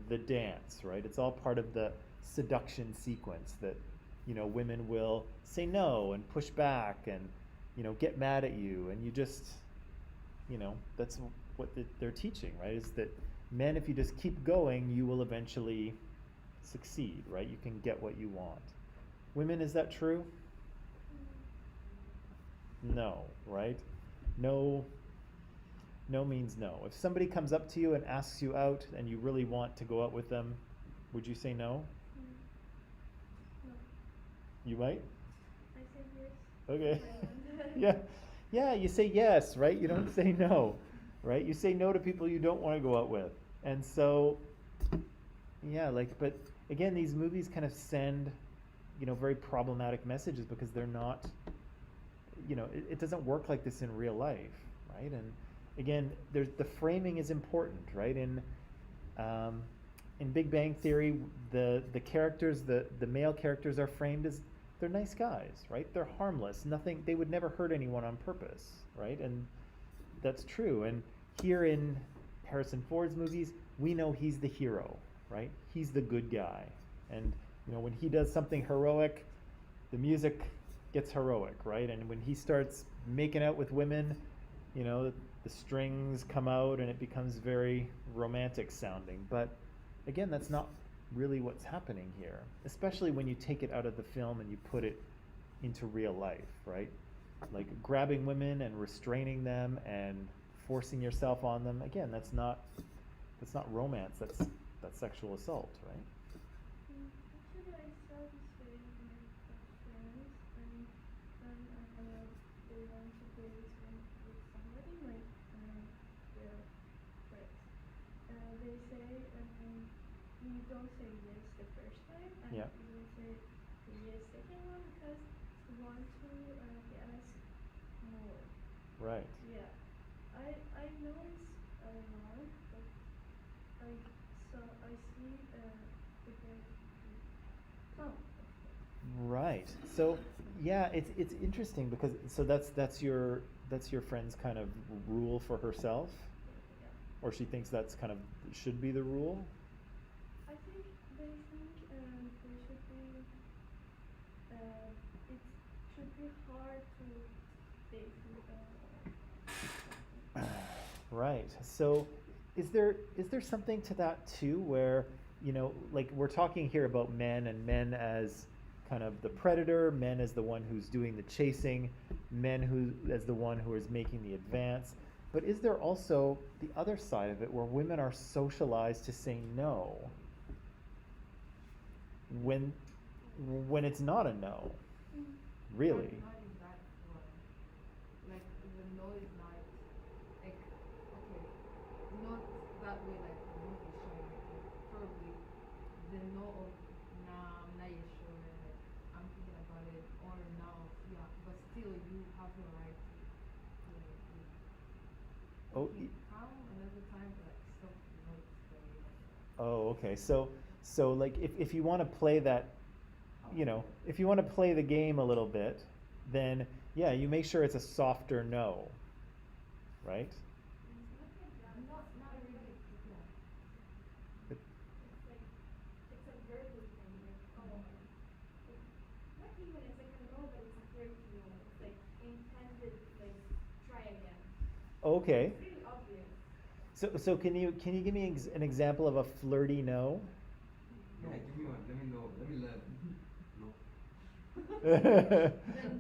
the dance, right? It's all part of the seduction sequence that, women will say no and push back and, get mad at you. And you just, that's what they're teaching, right? Is that men, if you just keep going, you will eventually succeed, right? You can get what you want. Women, is that true? No, right? No, no means no. If somebody comes up to you and asks you out and you really want to go out with them, would you say no? No. You might? I say yes. Okay. I want. Yeah. Yeah, you say yes, right? You don't say no, right? You say no to people you don't want to go out with. And so, yeah, but again, these movies kind of send, very problematic messages because they're not, it doesn't work like this in real life, right? And again, the framing is important, right? In Big Bang Theory, the characters, the male characters are framed as they're nice guys, right? They're harmless. Nothing. They would never hurt anyone on purpose, right? And that's true. And here in Harrison Ford's movies, we know he's the hero, right? He's the good guy. And when he does something heroic, the music gets heroic, right? And when he starts making out with women, the strings come out and it becomes very romantic sounding. But again, that's not really what's happening here, especially when you take it out of the film and you put it into real life, right? Like grabbing women and restraining them and forcing yourself on them. Again, that's not romance. That's sexual assault, right? Actually, I saw this video with my friends, and they want to play with somebody, like their friends. They say you don't say yes the first time, and Yeah. you don't say yes second one because you want to ask more. Right. Yeah, I know it's wrong, but I see the some. Right. So yeah, it's interesting because that's your friend's kind of rule for herself, Yeah. or she thinks that's kind of should be the rule. I think they think there should be it should be hard to date with Right. So is there something to that too, where like we're talking here about men and men as kind of the predator, men as the one who's doing the chasing, men who as the one who is making the advance. But is there also the other side of it where women are socialized to say no when it's not a no, really? Not in that one. Like the no is not like okay, not that way like the movie showing it. Like probably the no of nah, I'm not yet sure. Like I'm thinking about it, or now, yeah. But still, you have the right to Oh, come another time, but like stop not very like. Oh, okay. So like if you want to play that, if you want to play the game a little bit, then yeah, you make sure it's a softer no, right? Not really. Yeah. But- it's a verbal thing, like not even it's like a no, but it's a flirty no. It's like intended, like try again. Okay. It's really obvious. So can you give me an example of a flirty no? Yeah, give me one. Let me know. Let me learn. No. The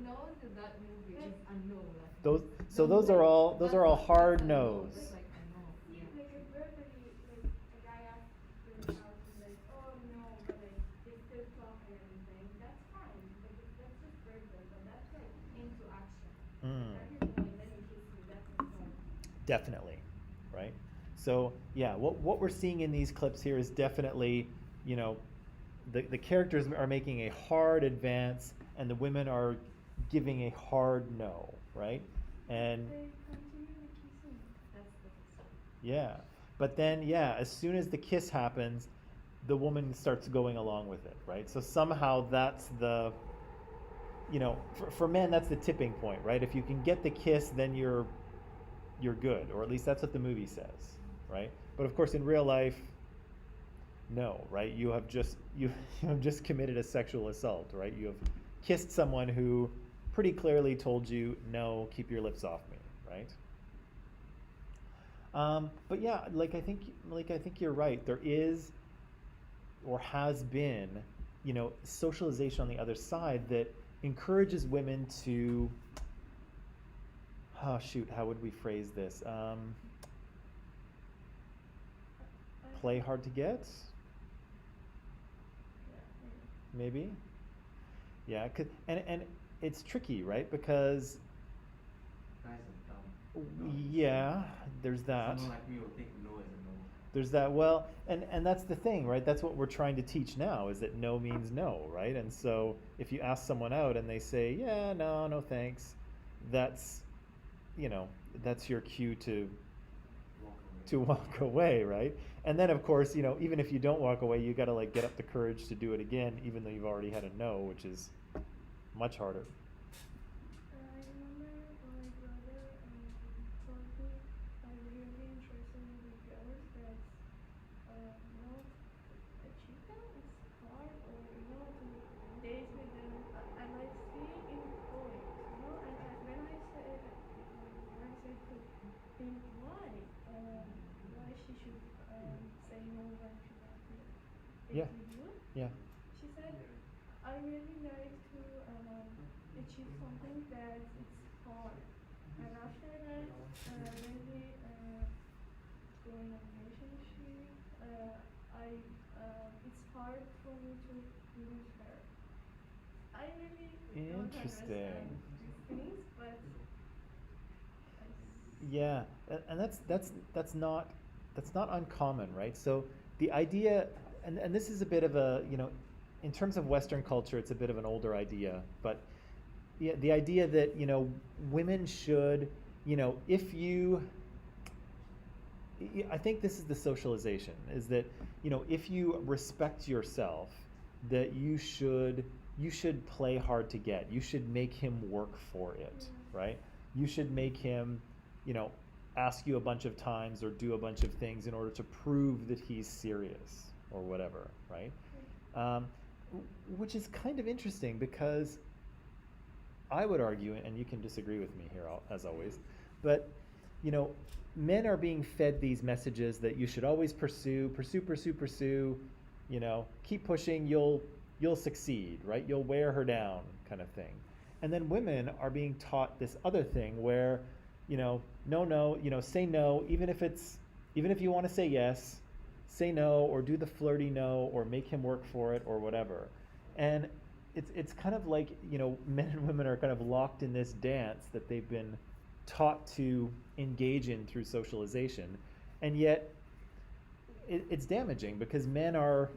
no to that movie is a no. Like those are all hard no's. It's like a no. See, Yeah. like verbally, like a guy asks them out and like, oh no, but like they still talk and everything. That's fine, but that's just verbal. But that's like into action. Mm. Grab your boy, let me kiss you. That's a no. Definitely, right? So yeah, what we're seeing in these clips here is definitely, the characters are making a hard advance and the women are giving a hard no, right? And They continue the kissing. That's the yeah, but then yeah, as soon as the kiss happens, the woman starts going along with it, right? So somehow that's the, for men that's the tipping point, right? If you can get the kiss, then you're good, or at least that's what the movie says, right? But of course, in real life, no, right? You have just you have just committed a sexual assault, right? You have kissed someone who pretty clearly told you, no, keep your lips off me, right? But yeah, like I think you're right. There is or has been, socialization on the other side that encourages women to, oh shoot, how would we phrase this? Play hard to get, Yeah, maybe. maybe. Yeah, and it's tricky, right? Because Guys are dumb. yeah, there's that. Someone like me will think no is a no. There's that. Well, and that's the thing, right? That's what we're trying to teach now is that no means no, right? And so if you ask someone out and they say, yeah, no, no thanks, that's, that's your cue to Walk away. walk away, right? And then of course, even if you don't walk away, you got to like get up the courage to do it again, even though you've already had a no, which is much harder. I remember my brother told me I'm really interested in the girls that not a chica is hard or to date with them and I see in boys, and when I say to him why she should say no when she wants to Yeah. date with you, Yeah. she said I really like to achieve something that it's hard. And after that, when we go in a relationship, it's hard for me to lose her. I really don't Interesting. understand these things, but Yeah, and that's not uncommon, right? So the idea, and this is a bit of a, in terms of Western culture, it's a bit of an older idea, but yeah, the idea that women should, if you, I think this is the socialization, is that if you respect yourself, that you should play hard to get. You should make him work for it, right? You should make him, ask you a bunch of times or do a bunch of things in order to prove that he's serious or whatever, right? Which is kind of interesting because I would argue, and you can disagree with me here as always, but men are being fed these messages that you should always pursue, keep pushing, you'll succeed, right? You'll wear her down, kind of thing. And then women are being taught this other thing where, no, say no, even if you want to say yes, say no, or do the flirty no, or make him work for it, or whatever. And it's kind of like, men and women are kind of locked in this dance that they've been taught to engage in through socialization. And yet it's damaging because men are,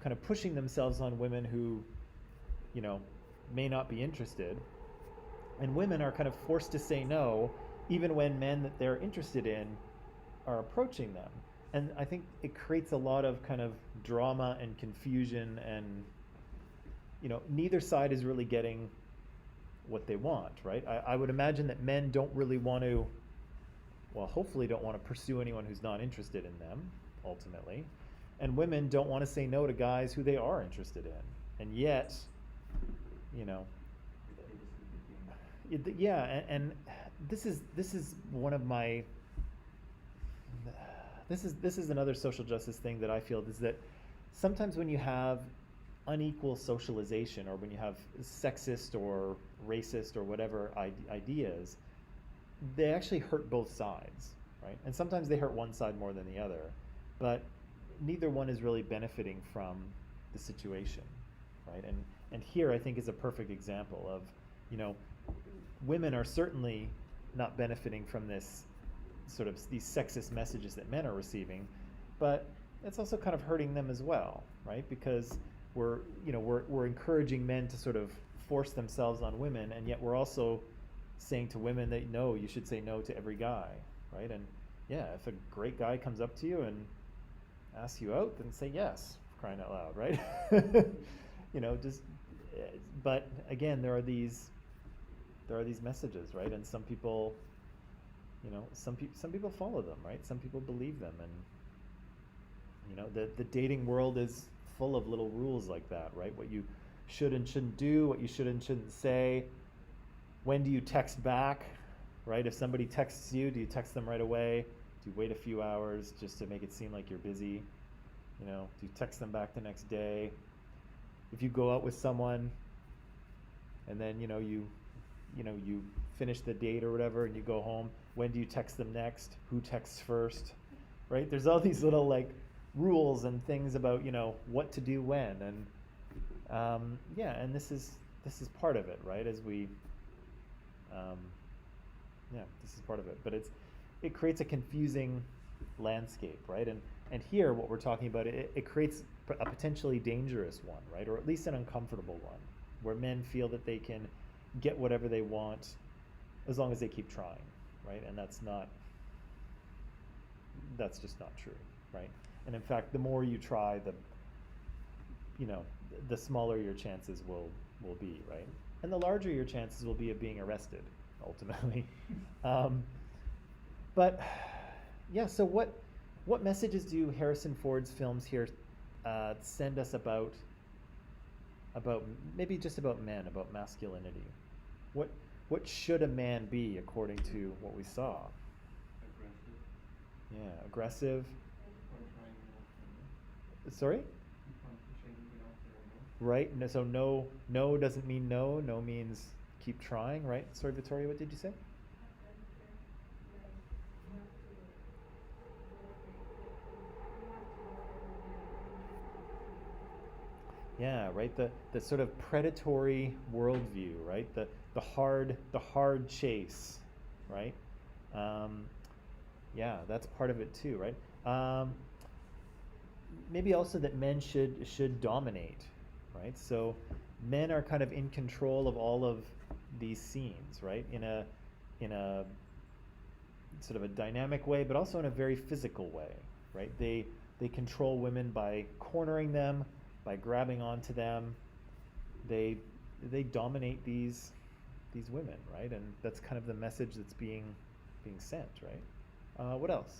kind of pushing themselves on women who, may not be interested. And women are kind of forced to say no, even when men that they're interested in are approaching them. And I think it creates a lot of kind of drama and confusion and, neither side is really getting what they want, right? I would imagine that men don't really want to, well, hopefully don't want to pursue anyone who's not interested in them, ultimately. And women don't want to say no to guys who they are interested in. And yet, They just need the game. yeah, and this is one of my, this is another social justice thing that I feel is that sometimes when you have unequal socialization or when you have sexist or racist or whatever ideas, they actually hurt both sides, right? And sometimes they hurt one side more than the other, but neither one is really benefiting from the situation, right? And here I think is a perfect example of, women are certainly not benefiting from this sort of these sexist messages that men are receiving, but it's also kind of hurting them as well, right? Because we're encouraging men to sort of force themselves on women, and yet we're also saying to women that no, you should say no to every guy, right? And yeah, if a great guy comes up to you and asks you out, then say yes, for crying out loud, right? But again, there are these messages, right? And some people, some people follow them, right? Some people believe them, and You know, the dating world is full of little rules like that, right? What you should and shouldn't do, what you should and shouldn't say. When do you text back, right? If somebody texts you, do you text them right away? Do you wait a few hours just to make it seem like you're busy? You know, do you text them back the next day? If you go out with someone and then, you finish the date or whatever and you go home, when do you text them next? Who texts first? Right? There's all these little like rules and things about, what to do when, and and this is part of it, right? As we this is part of it. But it creates a confusing landscape, right? And here what we're talking about, it creates a potentially dangerous one, right? Or at least an uncomfortable one, where men feel that they can get whatever they want as long as they keep trying, right? And that's just not true, right? And in fact, the more you try, the smaller your chances will be, right? And the larger your chances will be of being arrested, ultimately. But yeah, so what messages do Harrison Ford's films here send us about maybe just about men, about masculinity? What should a man be according to what we saw? Aggressive. Yeah, aggressive. Or trying more. Sorry? Pushing out there, Right? No, so no doesn't mean no. No means keep trying, right? Sorry, Victoria, what did you say? Yeah, right. The sort of predatory worldview, right? The hard chase, right? Yeah, that's part of it too, right? Maybe also that men should dominate, right? So men are kind of in control of all of these scenes, right? In a sort of a dynamic way, but also in a very physical way, right? They control women by cornering them, by grabbing onto them. They dominate these women, right? And that's kind of the message that's being sent, right? What else?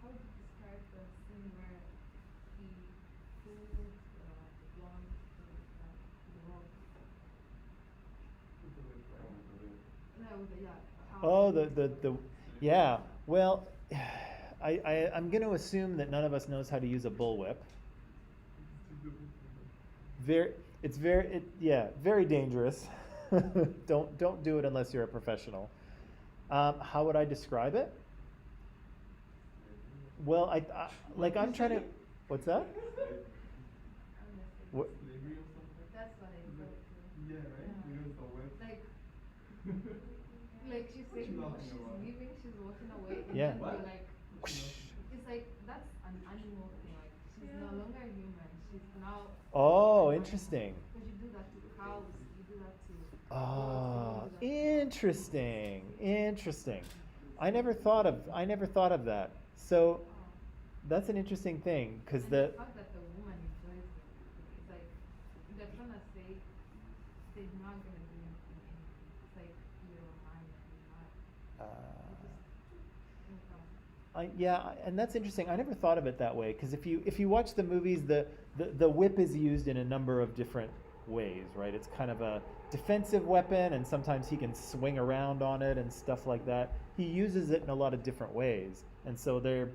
How would you describe the scene where he pulled the blonde to the road? No, with the how Oh, he- the yeah. Well, I'm going to assume that none of us knows how to use a bullwhip. Very dangerous. Don't do it unless you're a professional. How would I describe it? Well, I'm trying to. What's that? I'm gonna say What? Slavery or something? that's what I thought too. Yeah, right? Yeah. Because the whip. Like she's What saying, you laughing she's about? leaving, she's walking away, and Yeah. then What? you're like, it's like that's an animal thing. Like she's no longer human. She's now. Oh, interesting. Because you do that to cows. You do that to. Ah, dogs, you do that to- interesting. I never thought of that. So that's an interesting thing because And the fact that the woman enjoys it, it's like they're trying to say they're not gonna do anything. It's like you're mine, you're not. And that's interesting. I never thought of it that way because if you watch the movies, the whip is used in a number of different ways, right? It's kind of a defensive weapon, and sometimes he can swing around on it and stuff like that. He uses it in a lot of different ways, and so they're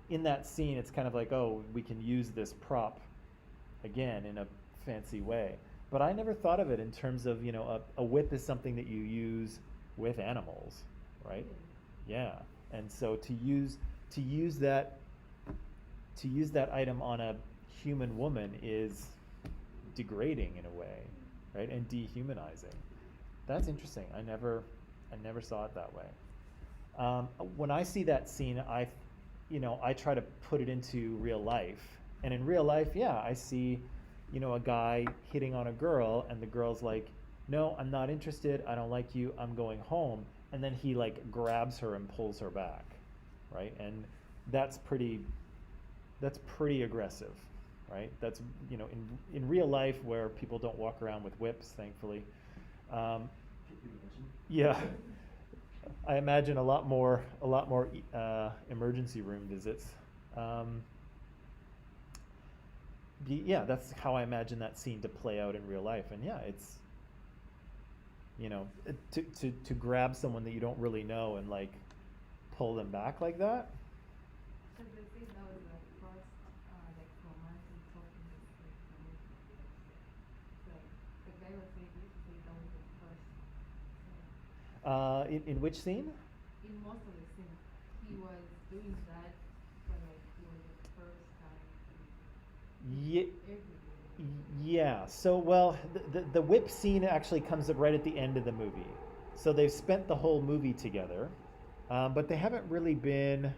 in that scene. It's kind of like, oh, we can use this prop again in a fancy way. But I never thought of it in terms of a whip is something that you use with animals, right? Yeah, and so to use that item on a human woman is degrading in a way, right, and dehumanizing. That's interesting. I never saw it that way. When I see that scene, I try to put it into real life, and in real life, yeah, I see, a guy hitting on a girl, and the girl's like, "No, I'm not interested. I don't like you. I'm going home." And then he like grabs her and pulls her back, right? And that's pretty aggressive, right? That's in real life where people don't walk around with whips, thankfully. Yeah, I imagine a lot more emergency room visits Um, yeah, that's how I imagine that scene to play out in real life. And yeah, it's, to grab someone that you don't really know and like pull them back like that. So they say that was the first, like romantic talking in the movie. So the guy was saying, used to say that was the first. So In which scene? in most of the scenes, he was doing that, but like it was the first time Yeah. every day. Yeah. So, well, the whip scene actually comes up right at the end of the movie. So they've spent the whole movie together, but they haven't really been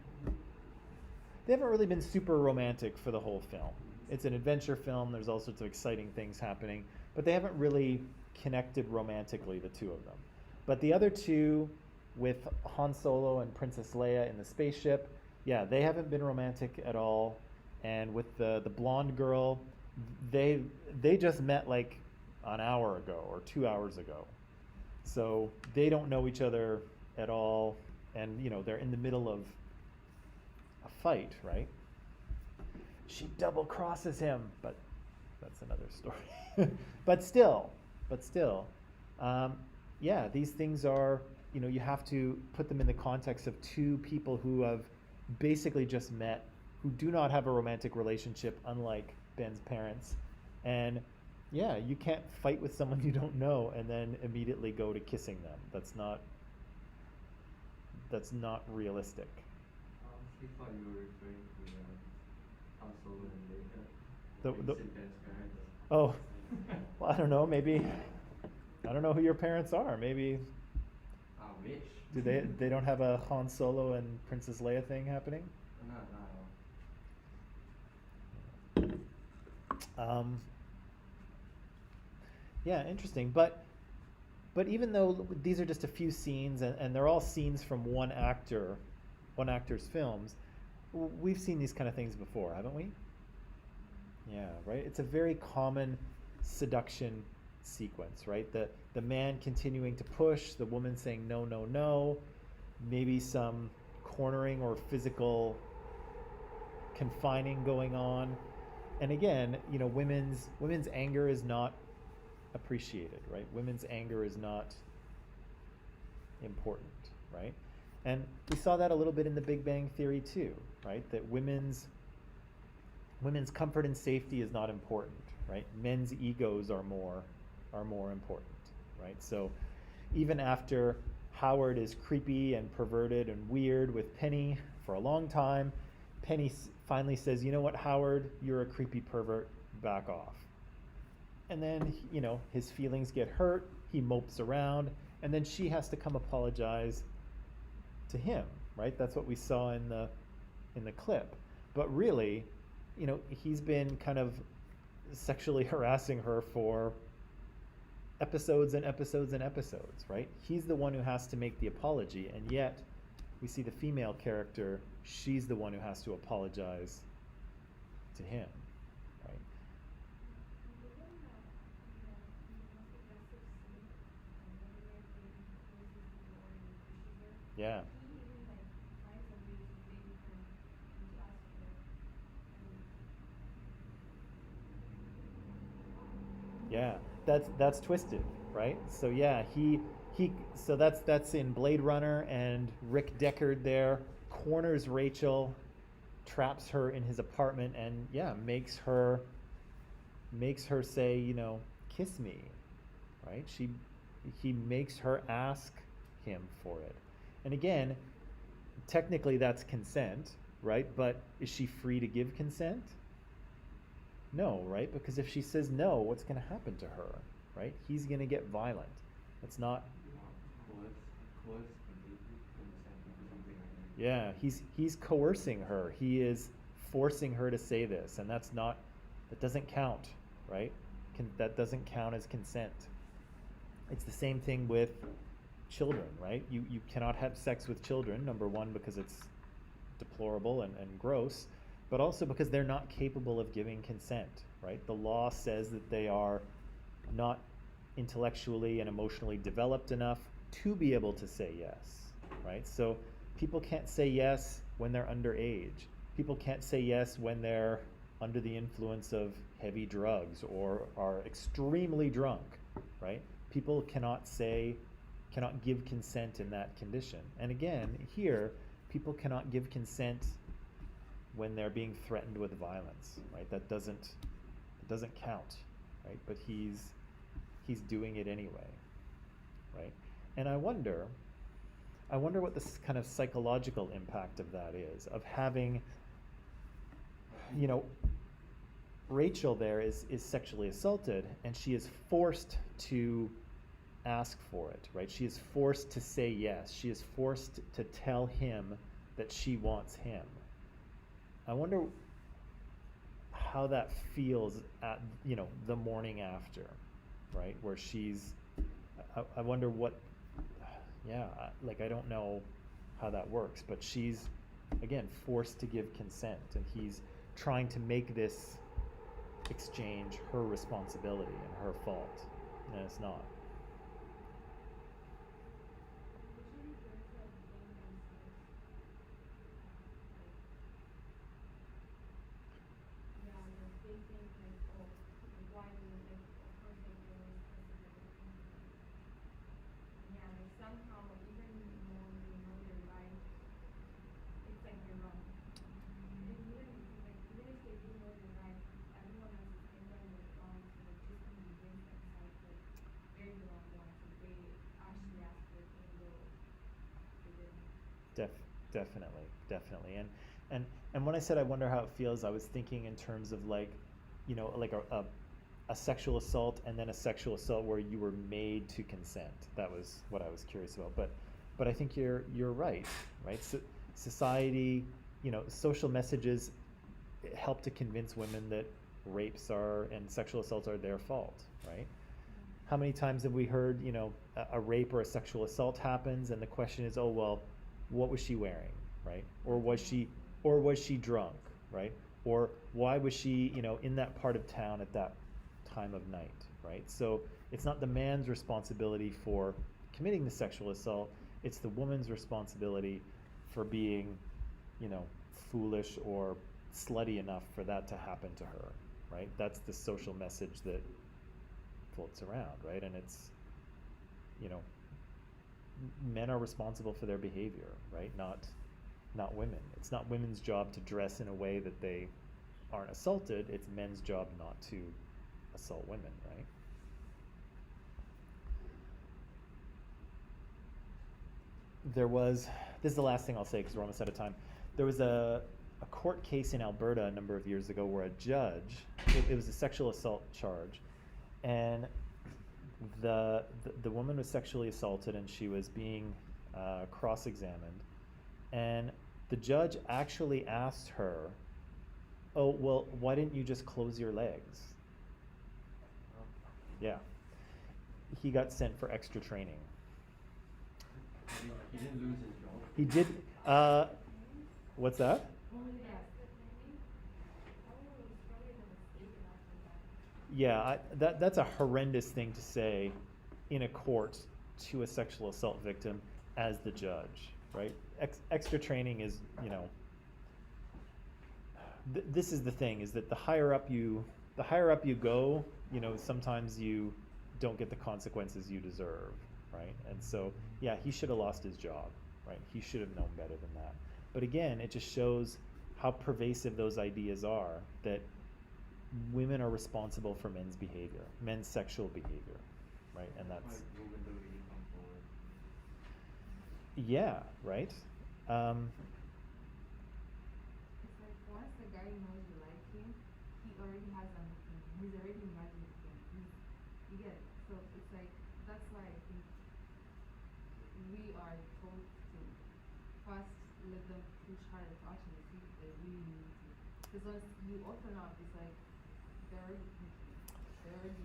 super romantic for the whole film. It's an adventure film. There's all sorts of exciting things happening, but they haven't really connected romantically, the two of them. But the other two, with Han Solo and Princess Leia in the spaceship, yeah, they haven't been romantic at all. And with the blonde girl, they just met like an hour ago or 2 hours ago, so they don't know each other at all, and they're in the middle of a fight, right? She double crosses him, but that's another story. but still, yeah, these things are, you have to put them in the context of two people who have basically just met, who do not have a romantic relationship, unlike Ben's parents. And yeah, you can't fight with someone you don't know and then immediately go to kissing them. That's not realistic. I honestly thought you were referring to Han Solo and Leia. The- When the- you said Ben's parents. Oh, well, I don't know, maybe, I don't know who your parents are. Maybe, I wish. do they don't have a Han Solo and Princess Leia thing happening? Not at all. Yeah, interesting. But even though these are just a few scenes, and they're all scenes from one actor's films, we've seen these kind of things before, haven't we? Yeah, right. It's a very common seduction sequence, right? The man continuing to push, the woman saying no, no, no, maybe some cornering or physical confining going on. And again, women's anger is not appreciated, right? Women's anger is not important, right? And we saw that a little bit in The Big Bang Theory too, right? That women's comfort and safety is not important, right? Men's egos are more important, right? So even after Howard is creepy and perverted and weird with Penny for a long time, Penny finally says, "You know what, Howard, you're a creepy pervert, back off." And then, his feelings get hurt, he mopes around, and then she has to come apologize to him, right? That's what we saw in the clip. But really, he's been kind of sexually harassing her for episodes and episodes and episodes, right? He's the one who has to make the apology, and yet we see the female character, she's the one who has to apologize to him, right? Yeah. Yeah, that's twisted, right? So yeah, so that's in Blade Runner, and Rick Deckard there corners Rachel, traps her in his apartment, and yeah, makes her say, kiss me, right? He makes her ask him for it. And again, technically that's consent, right? But is she free to give consent? No, right? Because if she says no, what's going to happen to her, right? He's going to get violent. It's not. Coerce completely consenting to something like that. Yeah, he's coercing her. He is forcing her to say this, and that doesn't count, right? That doesn't count as consent. It's the same thing with children, right? You cannot have sex with children, number one, because it's deplorable and gross, but also because they're not capable of giving consent, right? The law says that they are not intellectually and emotionally developed enough to be able to say yes, right? So people can't say yes when they're underage. people can't say yes when they're under the influence of heavy drugs or are extremely drunk, right? People cannot give consent in that condition. And again, here, people cannot give consent when they're being threatened with violence, right? It doesn't count, right? But he's doing it anyway, right? And I wonder what the kind of psychological impact of that is, of having, you know, Rachel there is sexually assaulted, and she is forced to ask for it, right? She is forced to say yes. She is forced to tell him that she wants him. I wonder how that feels at, you know, the morning after, right? Where I wonder what, yeah, like I don't know how that works, but she's, again, forced to give consent, and he's trying to make this exchange her responsibility and her fault, and it's not. Usually there's like game downstairs. Yeah, like they think like, oh, like why do like of course like they're responsible. Yeah, like somehow even though they know they're right, it's like they're wrong. And even if they do know they're right, everyone else is thinking they're wrong, so like just convince themselves that they're the wrong ones, like they actually asked for it even though they didn't. Definitely. And when I said I wonder how it feels, I was thinking in terms of like, you know, like a sexual assault and then a sexual assault where you were made to consent. That was what I was curious about. But I think you're right? So society, you know, social messages help to convince women that rapes and sexual assaults are their fault, right? How many times have we heard, you know, a rape or a sexual assault happens, and the question is, oh well, what was she wearing, right? Or was she drunk, right? Or why was she, you know, in that part of town at that time of night, right? So it's not the man's responsibility for committing the sexual assault, it's the woman's responsibility for being, you know, foolish or slutty enough for that to happen to her, right? That's the social message that floats around, right? And it's, you know, men are responsible for their behavior, right? Not women. It's not women's job to dress in a way that they aren't assaulted. It's men's job not to assault women, right? This is the last thing I'll say because we're almost out of time. There was a court case in Alberta a number of years ago where a judge, it was a sexual assault charge, and the woman was sexually assaulted and she was being cross-examined, and the judge actually asked her, oh, well, why didn't you just close your legs? Yeah. He got sent for extra training. He didn't lose his job. He did, what's that? Yeah, that's a horrendous thing to say in a court to a sexual assault victim as the judge, right? Extra training is, you know, this is the thing, is that the higher up you go, you know, sometimes you don't get the consequences you deserve, right? And so, yeah, he should have lost his job, right? He should have known better than that. But again, it just shows how pervasive those ideas are, that women are responsible for men's behavior, men's sexual behavior, right? And that's why women don't really come forward. yeah, right? It's like once the guy knows you like him, he already has an opinion. He's already imagined him. You get it? So it's like, that's why I think we are told to first let them push harder to actually see if they really need to. Because once you open up, it's like they're already thinking, they're already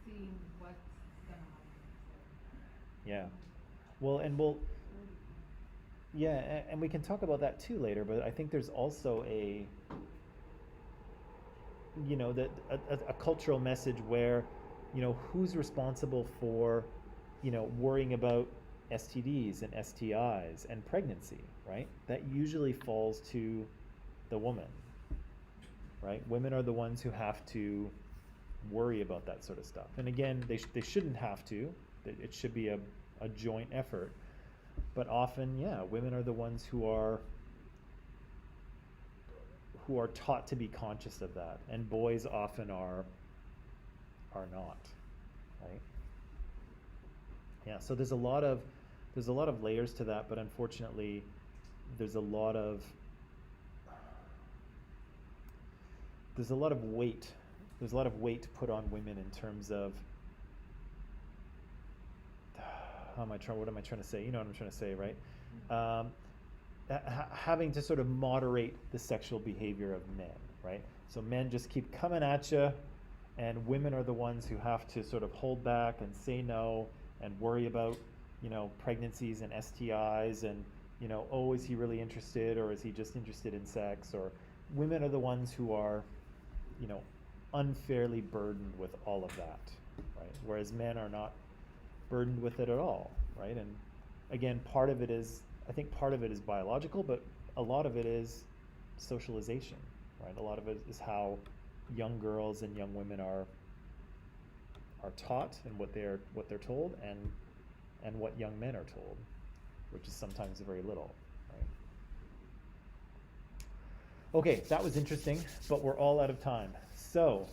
seeing what's gonna happen. So, Yeah. Well, yeah, and we can talk about that too later, but I think there's also a, you know, a cultural message where, you know, who's responsible for, you know, worrying about STDs and STIs and pregnancy, right? That usually falls to the woman, right? Women are the ones who have to worry about that sort of stuff. And again, they shouldn't have to. It should be a joint effort. But often, yeah, women are the ones who are taught to be conscious of that, and boys often are not, right? Yeah, so there's a lot of layers to that, but unfortunately there's a lot of weight put on women in terms of what am I trying to say? You know what I'm trying to say, right? Having to sort of moderate the sexual behavior of men, right? So men just keep coming at you, and women are the ones who have to sort of hold back and say no and worry about, pregnancies and STIs and, oh, is he really interested, or is he just interested in sex? Or women are the ones who are, unfairly burdened with all of that, right? Whereas men are not burdened with it at all, right? And again, I think part of it is biological, but a lot of it is socialization, right? A lot of it is how young girls and young women are taught and what they're told, and what young men are told, which is sometimes very little, right? Okay, that was interesting, but we're all out of time. So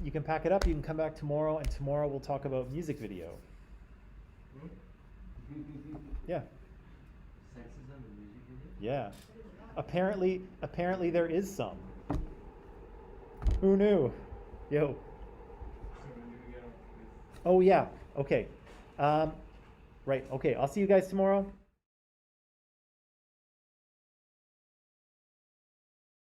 you can pack it up, you can come back tomorrow, and tomorrow we'll talk about music video. Yeah. Sexism in music video? Yeah. Apparently there is some. Who knew? Yo. So when do we get off this? Oh yeah. Okay. Right. Okay. I'll see you guys tomorrow.